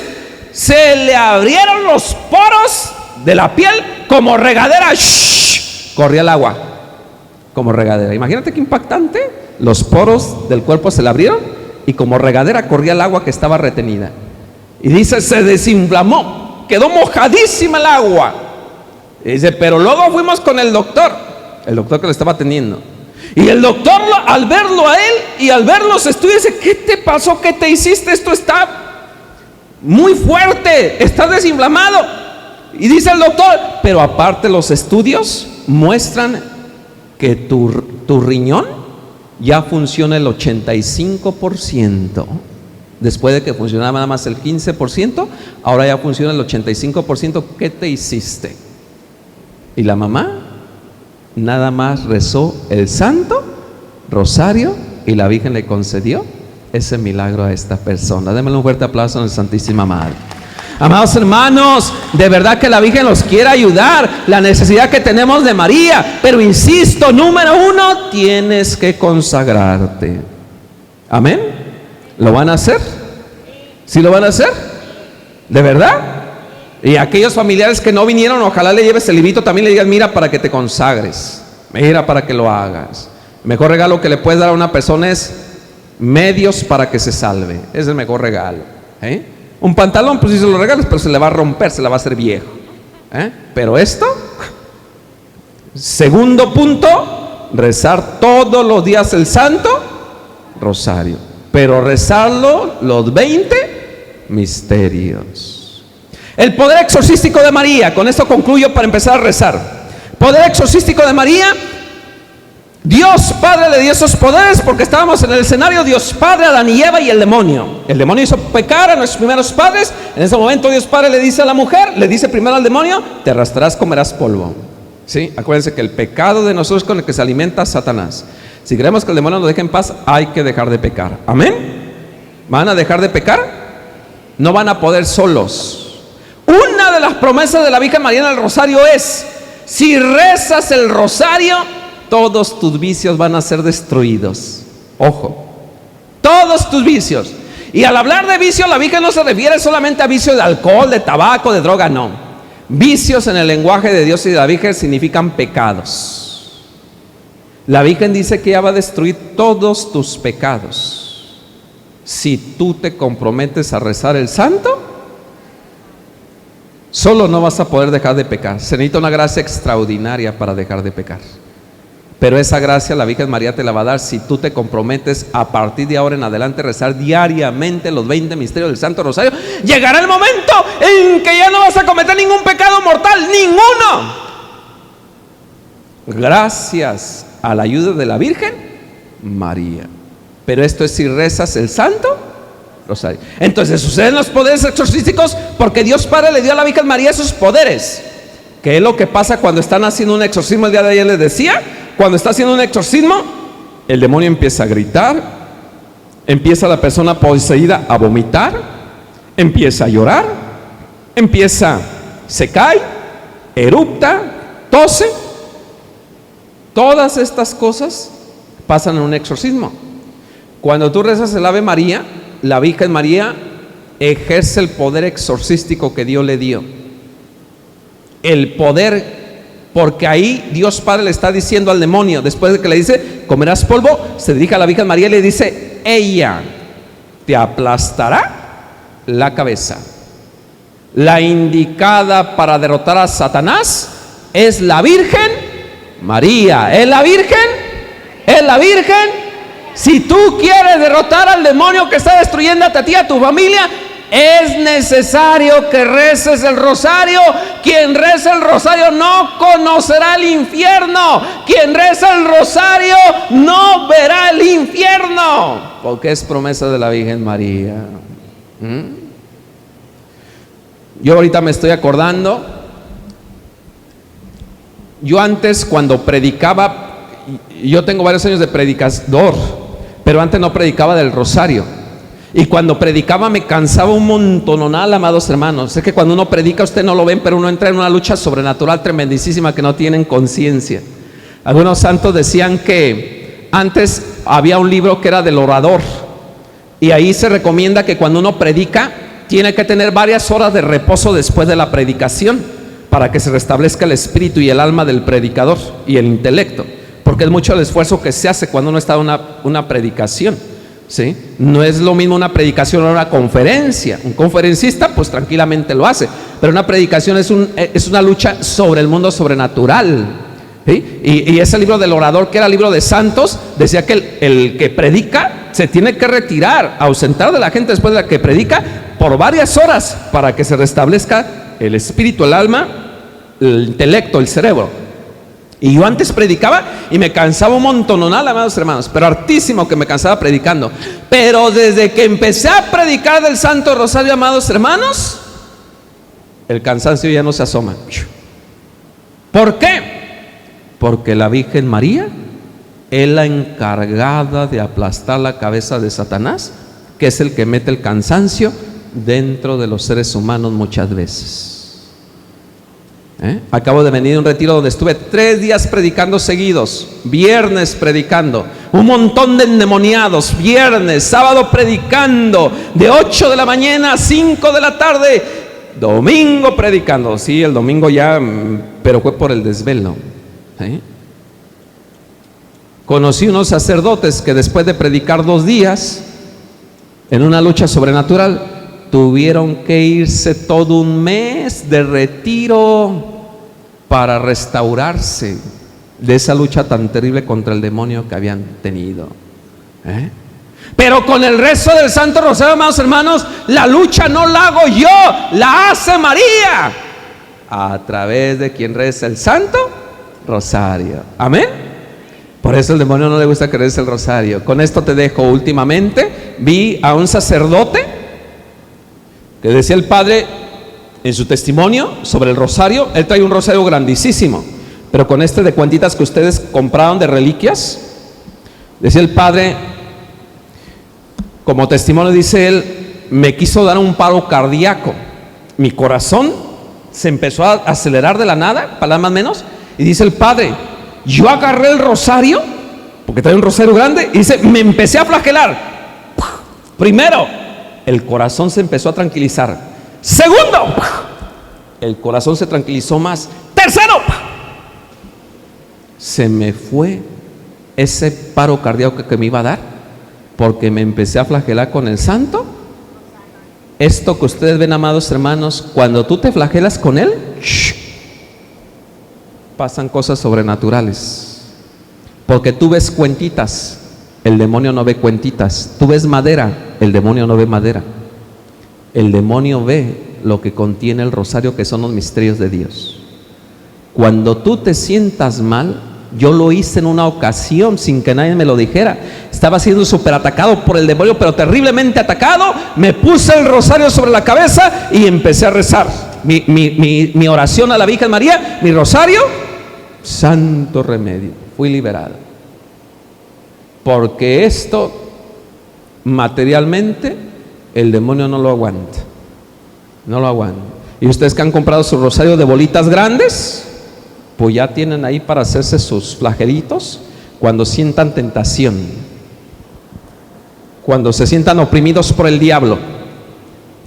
se le abrieron los poros de la piel como regadera. ¡Shh! Corría el agua como regadera. Imagínate qué impactante. Los poros del cuerpo se le abrieron y como regadera corría el agua que estaba retenida. Y dice: se desinflamó, quedó mojadísima el agua. Y dice: pero luego fuimos con el doctor que lo estaba atendiendo. Y el doctor, al verlo a él y al ver los estudios, dice: ¿qué te pasó? ¿Qué te hiciste? Esto está muy fuerte, estás desinflamado. Y dice el doctor: pero aparte los estudios muestran que tu riñón ya funciona el 85%. Después de que funcionaba nada más el 15%, ahora ya funciona el 85%. ¿Qué te hiciste? Y la mamá nada más rezó el Santo Rosario y la Virgen le concedió ese milagro a esta persona. Démosle un fuerte aplauso a la Santísima Madre. Amados hermanos, de verdad que la Virgen los quiere ayudar, la necesidad que tenemos de María. Pero insisto, número 1, tienes que consagrarte. Amén. ¿Lo van a hacer? ¿Sí lo van a hacer? ¿De verdad? Y aquellos familiares que no vinieron, ojalá le lleves el librito, también le digas: mira, para que te consagres, mira, para que lo hagas. El mejor regalo que le puedes dar a una persona es medios para que se salve. Es el mejor regalo. Un pantalón, pues si se lo regalas, pero se le va a romper, se le va a hacer viejo. Pero esto, segundo punto, rezar todos los días el Santo Rosario, pero rezarlo los 20 misterios. El poder exorcístico de María, con esto concluyo para empezar a rezar. Poder exorcístico de María. Dios Padre le dio esos poderes porque estábamos en el escenario Dios Padre, Adán y Eva y el demonio. El demonio hizo pecar a nuestros primeros padres. En ese momento Dios Padre le dice a la mujer, le dice primero al demonio: te arrastrarás, comerás polvo. ¿Sí? Acuérdense que el pecado de nosotros es con el que se alimenta Satanás. Si queremos que el demonio nos deje en paz, hay que dejar de pecar. ¿Amén? ¿Van a dejar de pecar? No van a poder solos. Una de las promesas de la Virgen María en el rosario es: si rezas el rosario, todos tus vicios van a ser destruidos. Ojo, todos tus vicios. Y al hablar de vicio, la Virgen no se refiere solamente a vicio de alcohol, de tabaco, de droga, no. Vicios en el lenguaje de Dios y de la Virgen significan pecados. La Virgen dice que ella va a destruir todos tus pecados si tú te comprometes a rezar el santo. Solo no vas a poder dejar de pecar. Se necesita una gracia extraordinaria para dejar de pecar. Pero esa gracia la Virgen María te la va a dar si tú te comprometes a partir de ahora en adelante a rezar diariamente los 20 misterios del Santo Rosario. Llegará el momento en que ya no vas a cometer ningún pecado mortal, ninguno. gracias a la ayuda de la Virgen María. Pero esto es si rezas el Santo Rosario. Entonces suceden los poderes exorcísticos porque Dios Padre le dio a la Virgen María esos poderes. ¿Qué es lo que pasa cuando están haciendo un exorcismo? El día de ayer les decía, cuando está haciendo un exorcismo, el demonio empieza a gritar, empieza la persona poseída a vomitar, empieza a llorar, se cae, erupta, tose. Todas estas cosas pasan en un exorcismo. Cuando tú rezas el Ave María, la Virgen María ejerce el poder exorcístico que Dios le dio. El poder, porque ahí Dios Padre le está diciendo al demonio, después de que le dice, comerás polvo, se dirige a la Virgen María y le dice, ella te aplastará la cabeza. La indicada para derrotar a Satanás es la Virgen María. ¿Es la Virgen? ¿Es la Virgen? Si tú quieres derrotar al demonio que está destruyéndote a ti y a tu familia, es necesario que reces el rosario. Quien reza el rosario no conocerá el infierno. Quien reza el rosario no verá el infierno, porque es promesa de la Virgen María. Yo ahorita me estoy acordando, yo antes cuando predicaba, yo tengo varios años de predicador, pero antes no predicaba del rosario. Y cuando predicaba me cansaba un montononal, amados hermanos. Sé que cuando uno predica, usted no lo ven, pero uno entra en una lucha sobrenatural tremendísima que no tienen conciencia. Algunos santos decían que antes había un libro que era del orador, y ahí se recomienda que cuando uno predica tiene que tener varias horas de reposo después de la predicación para que se restablezca el espíritu y el alma del predicador y el intelecto, porque es mucho el esfuerzo que se hace cuando uno está en una predicación. ¿Sí? No es lo mismo una predicación o una conferencia. Un conferencista pues tranquilamente lo hace, pero una predicación es una lucha sobre el mundo sobrenatural. ¿Sí? Y ese libro del orador, que era el libro de santos, decía que el que predica se tiene que retirar, ausentar de la gente después de la que predica por varias horas para que se restablezca el espíritu, el alma, el intelecto, el cerebro. Y yo antes predicaba y me cansaba un montononal, amados hermanos, pero hartísimo que me cansaba predicando. Pero desde que empecé a predicar del Santo Rosario, amados hermanos, el cansancio ya no se asoma. ¿Por qué? Porque la Virgen María es la encargada de aplastar la cabeza de Satanás, que es el que mete el cansancio dentro de los seres humanos muchas veces. Acabo de venir de un retiro donde estuve 3 días predicando seguidos. Viernes predicando, un montón de endemoniados. Viernes, sábado predicando, de 8 de la mañana a 5 de la tarde. Domingo predicando. Sí, el domingo ya, pero fue por el desvelo. Conocí unos sacerdotes que después de predicar 2 días en una lucha sobrenatural, tuvieron que irse todo un mes de retiro para restaurarse de esa lucha tan terrible contra el demonio que habían tenido. Pero con el rezo del Santo Rosario, amados hermanos, la lucha no la hago yo, la hace María, a través de quien reza el Santo Rosario. Amén. Por eso el demonio no le gusta que reza el rosario. Con esto te dejo. Últimamente vi a un sacerdote que decía el padre en su testimonio sobre el rosario. Él trae un rosario grandísimo, pero con este de cuentitas que ustedes compraron de reliquias. Decía el padre, como testimonio, dice él, me quiso dar un paro cardíaco, mi corazón se empezó a acelerar de la nada, palabras más menos, y dice el padre, yo agarré el rosario, porque trae un rosario grande, y dice, me empecé a flagelar. Primero, el corazón se empezó a tranquilizar. Segundo, el corazón se tranquilizó más. Tercero, se me fue ese paro cardíaco que me iba a dar, porque me empecé a flagelar con el santo. Esto que ustedes ven, amados hermanos, cuando tú te flagelas con él, pasan cosas sobrenaturales, porque tú ves cuentitas, el demonio no ve cuentitas. Tú ves madera, el demonio no ve madera. El demonio ve lo que contiene el rosario, que son los misterios de Dios. Cuando tú te sientas mal, Yo lo hice en una ocasión sin que nadie me lo dijera. Estaba siendo súper atacado por el demonio, pero terriblemente atacado. Me puse el rosario sobre la cabeza y empecé a rezar mi oración a la Virgen María, mi rosario. Santo remedio, fui liberado. Porque esto materialmente el demonio no lo aguanta. No lo aguanta. Y ustedes que han comprado su rosario de bolitas grandes, pues ya tienen ahí para hacerse sus flagelitos cuando sientan tentación, cuando se sientan oprimidos por el diablo,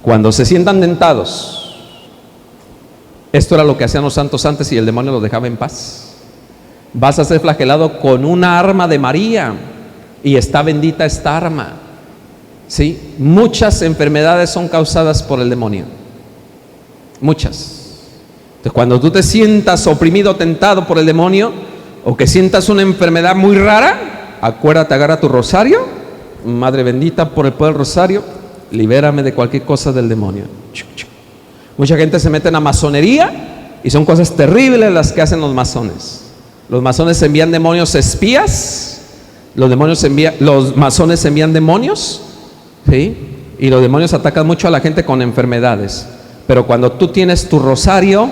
cuando se sientan tentados. Esto era lo que hacían los santos antes y el demonio los dejaba en paz. Vas a ser flagelado con una arma de María y está bendita esta arma. ¿Sí? Muchas enfermedades son causadas por el demonio. Muchas. Entonces, cuando tú te sientas oprimido, tentado por el demonio, o que sientas una enfermedad muy rara, acuérdate, agarra tu rosario. Madre bendita, por el poder del rosario, libérame de cualquier cosa del demonio. Mucha gente se mete en la masonería y son cosas terribles las que hacen los masones. Los masones envían demonios espías. Los masones envían demonios, ¿sí? Y los demonios atacan mucho a la gente con enfermedades. Pero cuando tú tienes tu rosario,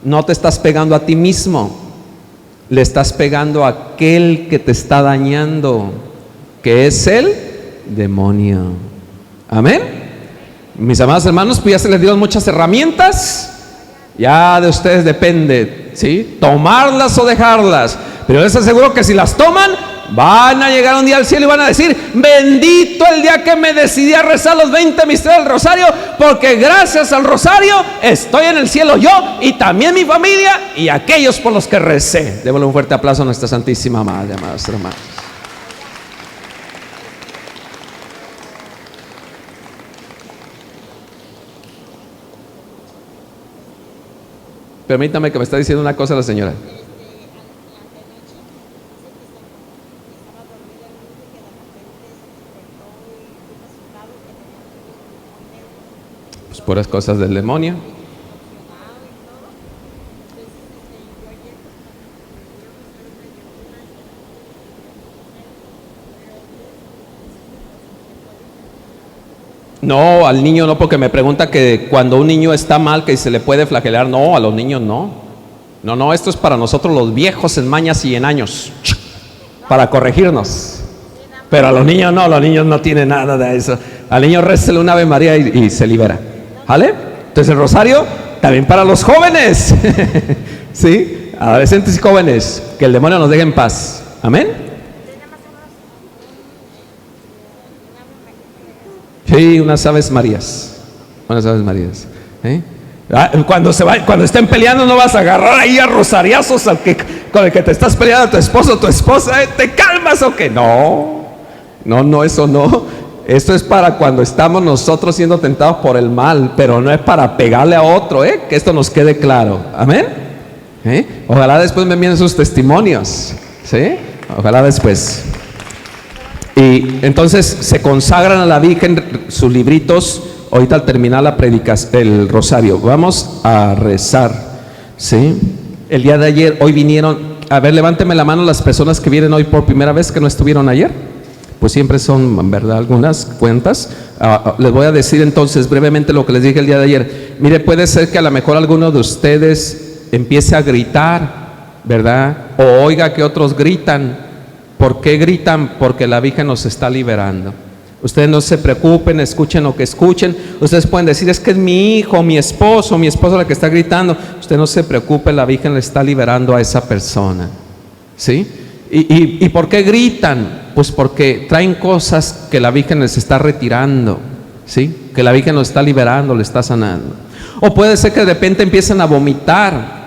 no te estás pegando a ti mismo, le estás pegando a aquel que te está dañando, que es el demonio. Amén. Mis amados hermanos, pues ya se les dieron muchas herramientas. Ya de ustedes depende, ¿sí? Tomarlas o dejarlas. Pero les aseguro que si las toman, van a llegar un día al cielo y van a decir: bendito el día que me decidí a rezar los 20 misterios del rosario, porque gracias al rosario estoy en el cielo yo y también mi familia y aquellos por los que recé. Démosle un fuerte aplauso a nuestra Santísima Madre, amados hermanos. Permítame, que me está diciendo una cosa la señora. Pues puras cosas del demonio. No, al niño no, porque me pregunta que cuando un niño está mal, que se le puede flagelar. No, a los niños no. No, esto es para nosotros los viejos en mañas y en años, para corregirnos. Pero a los niños no tienen nada de eso. Al niño récele una Ave María y se libera. ¿Vale? Entonces el rosario también para los jóvenes. ¿Sí? Adolescentes y jóvenes, que el demonio nos deje en paz. Amén. Sí, unas Aves Marías. Unas Aves Marías. Cuando estén peleando, no vas a agarrar ahí a rosariazos con el que te estás peleando, a tu esposo o tu esposa. ¿Te calmas o qué? No, eso no. Esto es para cuando estamos nosotros siendo tentados por el mal, pero no es para pegarle a otro, que esto nos quede claro. Amén. Ojalá después me envíen sus testimonios. ¿Sí? Ojalá después. Y entonces se consagran a la Virgen sus libritos. Ahorita al terminar la predicación, el rosario, vamos a rezar. ¿Sí? El día de ayer, hoy vinieron. A ver, levánteme la mano las personas que vienen hoy por primera vez, que no estuvieron ayer. Pues siempre son, ¿verdad?, algunas cuentas. Les voy a decir entonces brevemente lo que les dije el día de ayer. Mire, puede ser que a lo mejor alguno de ustedes empiece a gritar, ¿verdad? O oiga que otros gritan. ¿Por qué gritan? Porque la Virgen nos está liberando. Ustedes no se preocupen, escuchen lo que escuchen. Ustedes pueden decir: es que es mi hijo, mi esposa la que está gritando. Usted no se preocupe, la Virgen le está liberando a esa persona. ¿Sí? ¿Y por qué gritan? Pues porque traen cosas que la Virgen les está retirando. ¿Sí? Que la Virgen los está liberando, le está sanando. O puede ser que de repente empiecen a vomitar.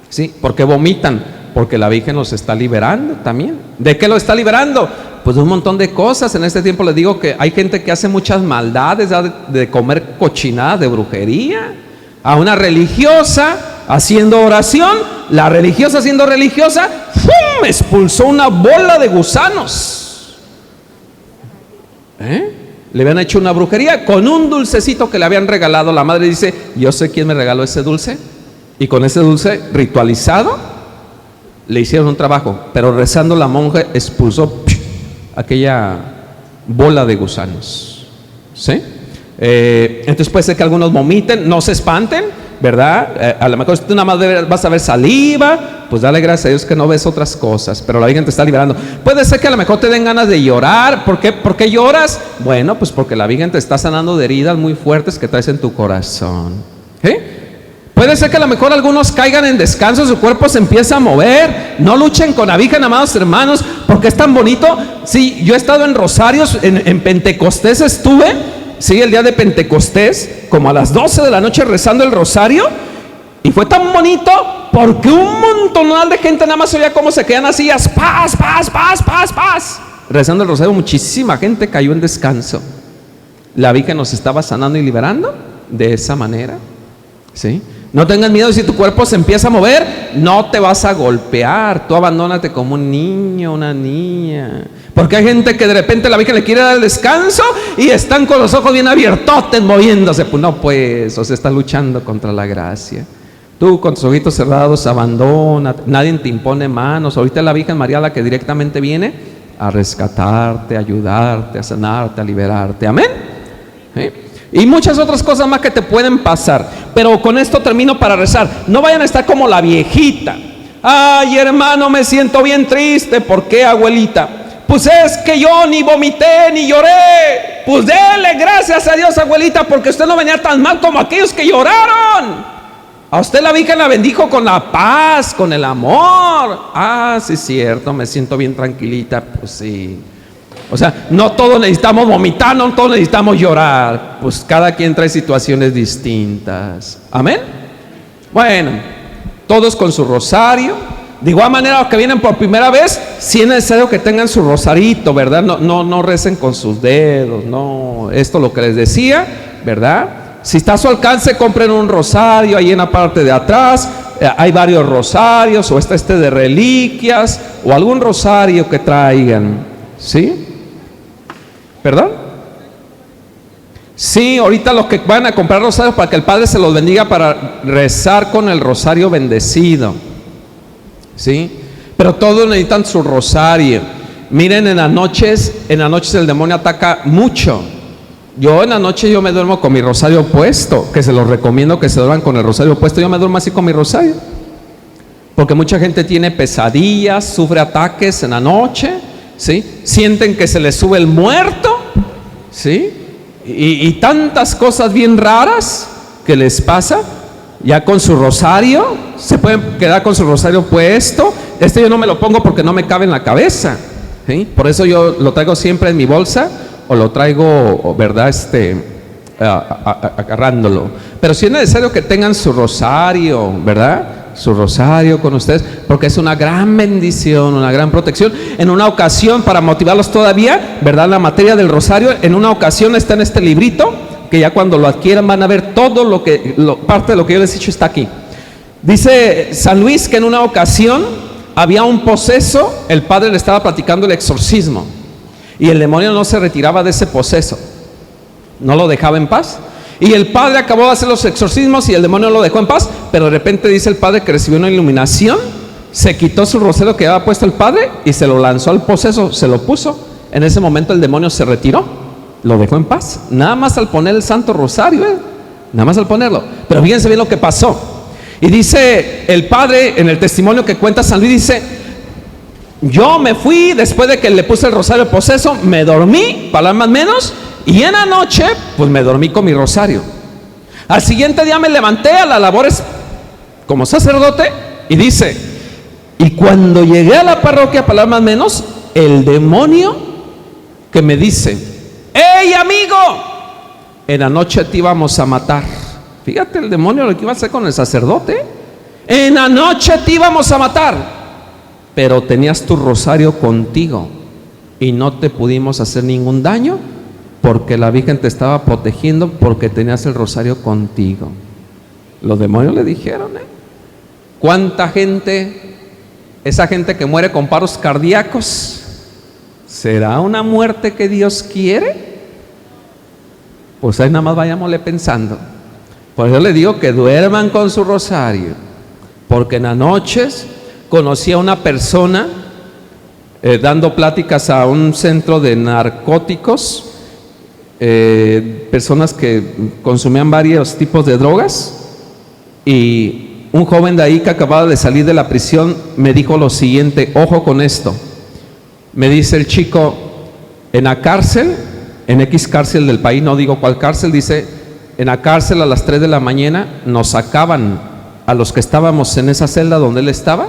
¿Sí? ¿Por qué vomitan? Porque la Virgen los está liberando también. ¿De qué lo está liberando? Pues de un montón de cosas. En este tiempo les digo que hay gente que hace muchas maldades, de comer cochinadas, de brujería. A una religiosa haciendo oración, la religiosa siendo religiosa, ¡fum!, expulsó una bola de gusanos. Le habían hecho una brujería con un dulcecito que le habían regalado. La madre dice: yo sé quién me regaló ese dulce. Y con ese dulce ritualizado, le hicieron un trabajo, pero rezando la monja expulsó aquella bola de gusanos, ¿sí? Entonces puede ser que algunos vomiten, no se espanten, ¿verdad? A lo mejor tú nada más vas a ver saliva, pues dale gracias a Dios que no ves otras cosas, pero la Virgen te está liberando. Puede ser que a lo mejor te den ganas de llorar. ¿Por qué lloras? Bueno, pues porque la Virgen te está sanando de heridas muy fuertes que traes en tu corazón, ¿sí? Puede ser que a lo mejor algunos caigan en descanso, su cuerpo se empieza a mover. No luchen con la Virgen, amados hermanos, porque es tan bonito. Sí, yo he estado en rosarios, en Pentecostés estuve, sí, el día de Pentecostés, como a las 12 de la noche rezando el rosario, y fue tan bonito porque un montonal de gente nada más oía cómo se quedan así, paz, paz, paz, paz, paz, rezando el rosario. Muchísima gente cayó en descanso. La Virgen nos estaba sanando y liberando de esa manera, ¿sí? No tengas miedo, si tu cuerpo se empieza a mover, no te vas a golpear. Tú abandónate como un niño, una niña. Porque hay gente que de repente la Virgen le quiere dar el descanso y están con los ojos bien abiertotes moviéndose. Pues no, pues, o sea, está luchando contra la gracia. Tú con tus ojitos cerrados abandona, nadie te impone manos. Ahorita la Virgen María la que directamente viene a rescatarte, a ayudarte, a sanarte, a liberarte. Amén. ¿Sí? Y muchas otras cosas más que te pueden pasar. Pero con esto termino para rezar. No vayan a estar como la viejita. Ay, hermano, me siento bien triste. ¿Por qué, abuelita? Pues es que yo ni vomité ni lloré. Pues dele gracias a Dios, abuelita, porque usted no venía tan mal como aquellos que lloraron. A usted la Virgen la bendijo con la paz, con el amor. Ah, sí es cierto, me siento bien tranquilita. Pues sí. O sea, no todos necesitamos vomitar, no todos necesitamos llorar. Pues cada quien trae situaciones distintas. Amén. Bueno, todos con su rosario. De igual manera, los que vienen por primera vez, sí es necesario que tengan su rosarito, ¿verdad? No recen con sus dedos, no. Esto es lo que les decía, ¿verdad? Si está a su alcance, compren un rosario ahí en la parte de atrás. Hay varios rosarios, o está este de reliquias, o algún rosario que traigan, ¿sí? ¿Perdón? Sí, ahorita los que van a comprar rosarios para que el Padre se los bendiga para rezar con el rosario bendecido, ¿sí? Pero todos necesitan su rosario. Miren, en las noches el demonio ataca mucho. Yo en la noche yo me duermo con mi rosario puesto, que se los recomiendo que se duerman con el rosario puesto. Yo me duermo así con mi rosario, porque mucha gente tiene pesadillas, sufre ataques en la noche, ¿sí? Sienten que se les sube el muerto, ¿sí? Y tantas cosas bien raras que les pasa. Ya con su rosario, se pueden quedar con su rosario puesto. Yo no me lo pongo porque no me cabe en la cabeza, ¿sí? Por eso yo lo traigo siempre en mi bolsa, o lo traigo, ¿verdad? Agarrándolo. Pero sí es necesario que tengan su rosario, ¿verdad? Su rosario con ustedes, porque es una gran bendición, una gran protección. En una ocasión, para motivarlos todavía, ¿verdad? La materia del rosario, en una ocasión está en este librito, que ya cuando lo adquieran van a ver todo parte de lo que yo les he dicho está aquí. Dice San Luis que en una ocasión había un poseso, el padre le estaba platicando el exorcismo, y el demonio no se retiraba de ese poseso, no lo dejaba en paz. Y el padre acabó de hacer los exorcismos y el demonio lo dejó en paz, pero de repente dice el padre que recibió una iluminación, se quitó su rosario que había puesto el padre y se lo lanzó al poseso, se lo puso. En ese momento el demonio se retiró, lo dejó en paz, nada más al poner el santo rosario, nada más al ponerlo. Pero fíjense bien lo que pasó. Y dice el padre en el testimonio que cuenta San Luis, dice: yo me fui después de que le puse el rosario al poseso, me dormí, palabras menos, y en la noche pues me dormí con mi rosario. Al siguiente día me levanté a las labores como sacerdote, y dice: y cuando llegué a la parroquia, palabras menos, el demonio que me dice: ¡hey, amigo! En la noche te íbamos a matar. Fíjate el demonio lo que iba a hacer con el sacerdote. En la noche te íbamos a matar, pero tenías tu rosario contigo y no te pudimos hacer ningún daño porque la Virgen te estaba protegiendo, porque tenías el rosario contigo. Los demonios le dijeron, ¿cuánta gente, esa gente que muere con paros cardíacos, será una muerte que Dios quiere? Pues ahí nada más vayámosle pensando. Por eso le digo que duerman con su rosario, porque en las noches conocí a una persona dando pláticas a un centro de narcóticos, personas que consumían varios tipos de drogas, y un joven de ahí que acababa de salir de la prisión me dijo lo siguiente: ojo con esto. Me dice el chico, en la cárcel, en X cárcel del país, no digo cuál cárcel, dice, en la cárcel a las 3 de la mañana nos sacaban a los que estábamos en esa celda donde él estaba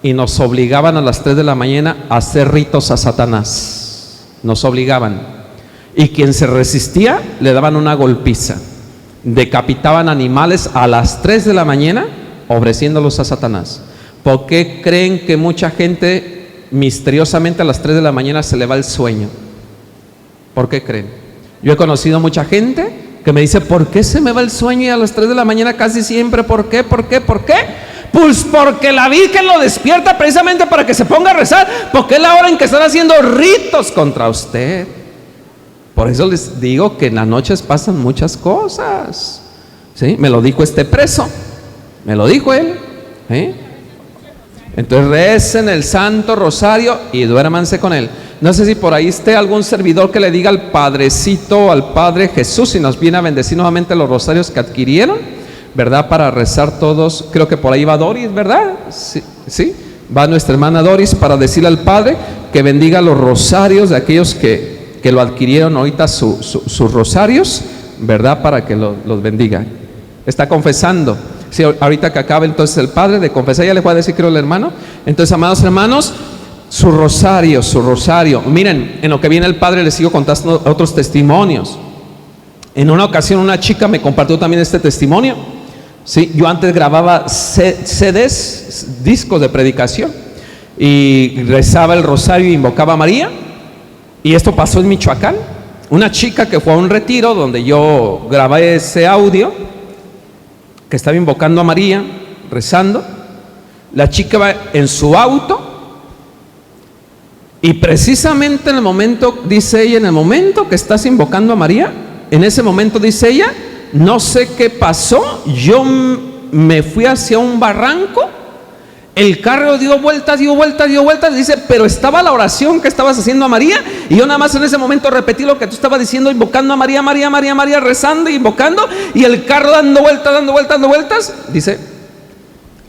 y nos obligaban a las 3 de la mañana a hacer ritos a Satanás. Nos obligaban. Y quien se resistía le daban una golpiza. Decapitaban animales a las 3 de la mañana ofreciéndolos a Satanás. ¿Por qué creen que mucha gente misteriosamente a las 3 de la mañana se le va el sueño? ¿Por qué creen? Yo he conocido mucha gente que me dice, ¿por qué se me va el sueño y a las 3 de la mañana casi siempre? ¿Por qué? ¿Por qué? ¿Por qué? Pues porque la Virgen lo despierta precisamente para que se ponga a rezar, porque es la hora en que están haciendo ritos contra usted. Por eso les digo que en las noches pasan muchas cosas. ¿Sí? Me lo dijo este preso, me lo dijo él. ¿Sí? Entonces recen el Santo Rosario y duérmanse con él. No sé si por ahí esté algún servidor que le diga al Padrecito, al Padre Jesús, si nos viene a bendecir nuevamente los rosarios que adquirieron, ¿verdad? Para rezar todos. Creo que por ahí va Doris, ¿verdad? Sí, sí. Va nuestra hermana Doris para decirle al Padre que bendiga los rosarios de aquellos que lo adquirieron ahorita, sus rosarios, ¿verdad? Para que los bendiga. Está confesando. Sí, ahorita que acabe entonces el Padre de confesar, ya le voy a decir, creo, el hermano. Entonces, amados hermanos, su rosario. Miren, en lo que viene el Padre les sigo contando otros testimonios. En una ocasión una chica me compartió también este testimonio. Sí, yo antes grababa CDs, discos de predicación, y rezaba el rosario e invocaba a María. Y esto pasó en Michoacán. Una chica que fue a un retiro donde yo grabé ese audio, que estaba invocando a María, rezando. La chica va en su auto y precisamente en el momento, dice ella, en el momento que estás invocando a María, en ese momento, dice ella, no sé qué pasó, yo me fui hacia un barranco, el carro dio vueltas, dice, pero estaba la oración que estabas haciendo a María, y yo nada más en ese momento repetí lo que tú estabas diciendo, invocando a María, rezando y invocando, y el carro dando vueltas, dice,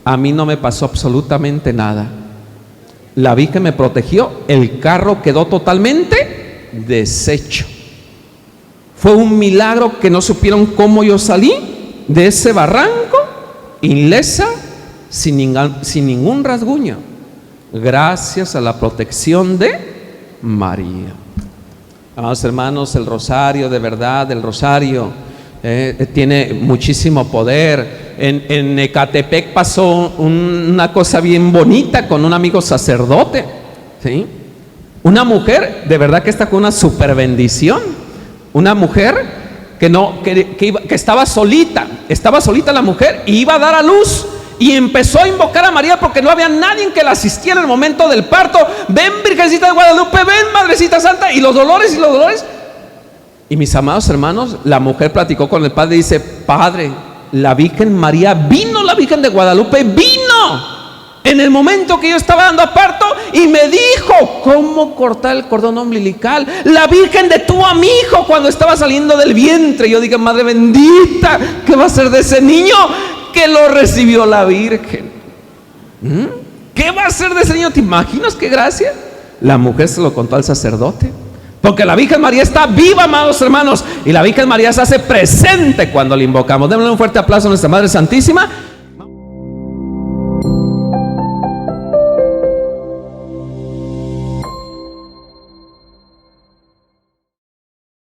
a mí no me pasó absolutamente nada. La Virgen me protegió, el carro quedó totalmente deshecho. Fue un milagro que no supieron cómo yo salí de ese barranco ilesa, sin ningún rasguño, gracias a la protección de María. Amados hermanos, el rosario, de verdad, el rosario tiene muchísimo poder. En Ecatepec pasó una cosa bien bonita con un amigo sacerdote, ¿sí? Una mujer, de verdad que está con una super bendición. Una mujer que estaba solita la mujer, y iba a dar a luz, y empezó a invocar a María porque no había nadie que la asistiera en el momento del parto. Ven, Virgencita de Guadalupe, ven, Madrecita Santa, y los dolores. Y mis amados hermanos, la mujer platicó con el Padre y dice, Padre, la Virgen María vino, la Virgen de Guadalupe vino en el momento que yo estaba dando a parto y me dijo cómo cortar el cordón umbilical. La Virgen detuvo a mi hijo cuando estaba saliendo del vientre. Yo dije, Madre bendita, ¿qué va a ser de ese niño que lo recibió la Virgen? ¿Qué va a ser de ese niño? ¿Te imaginas qué gracia? La mujer se lo contó al sacerdote, porque la Virgen María está viva, amados hermanos, y la Virgen María se hace presente cuando la invocamos. Démosle un fuerte aplauso a nuestra Madre Santísima.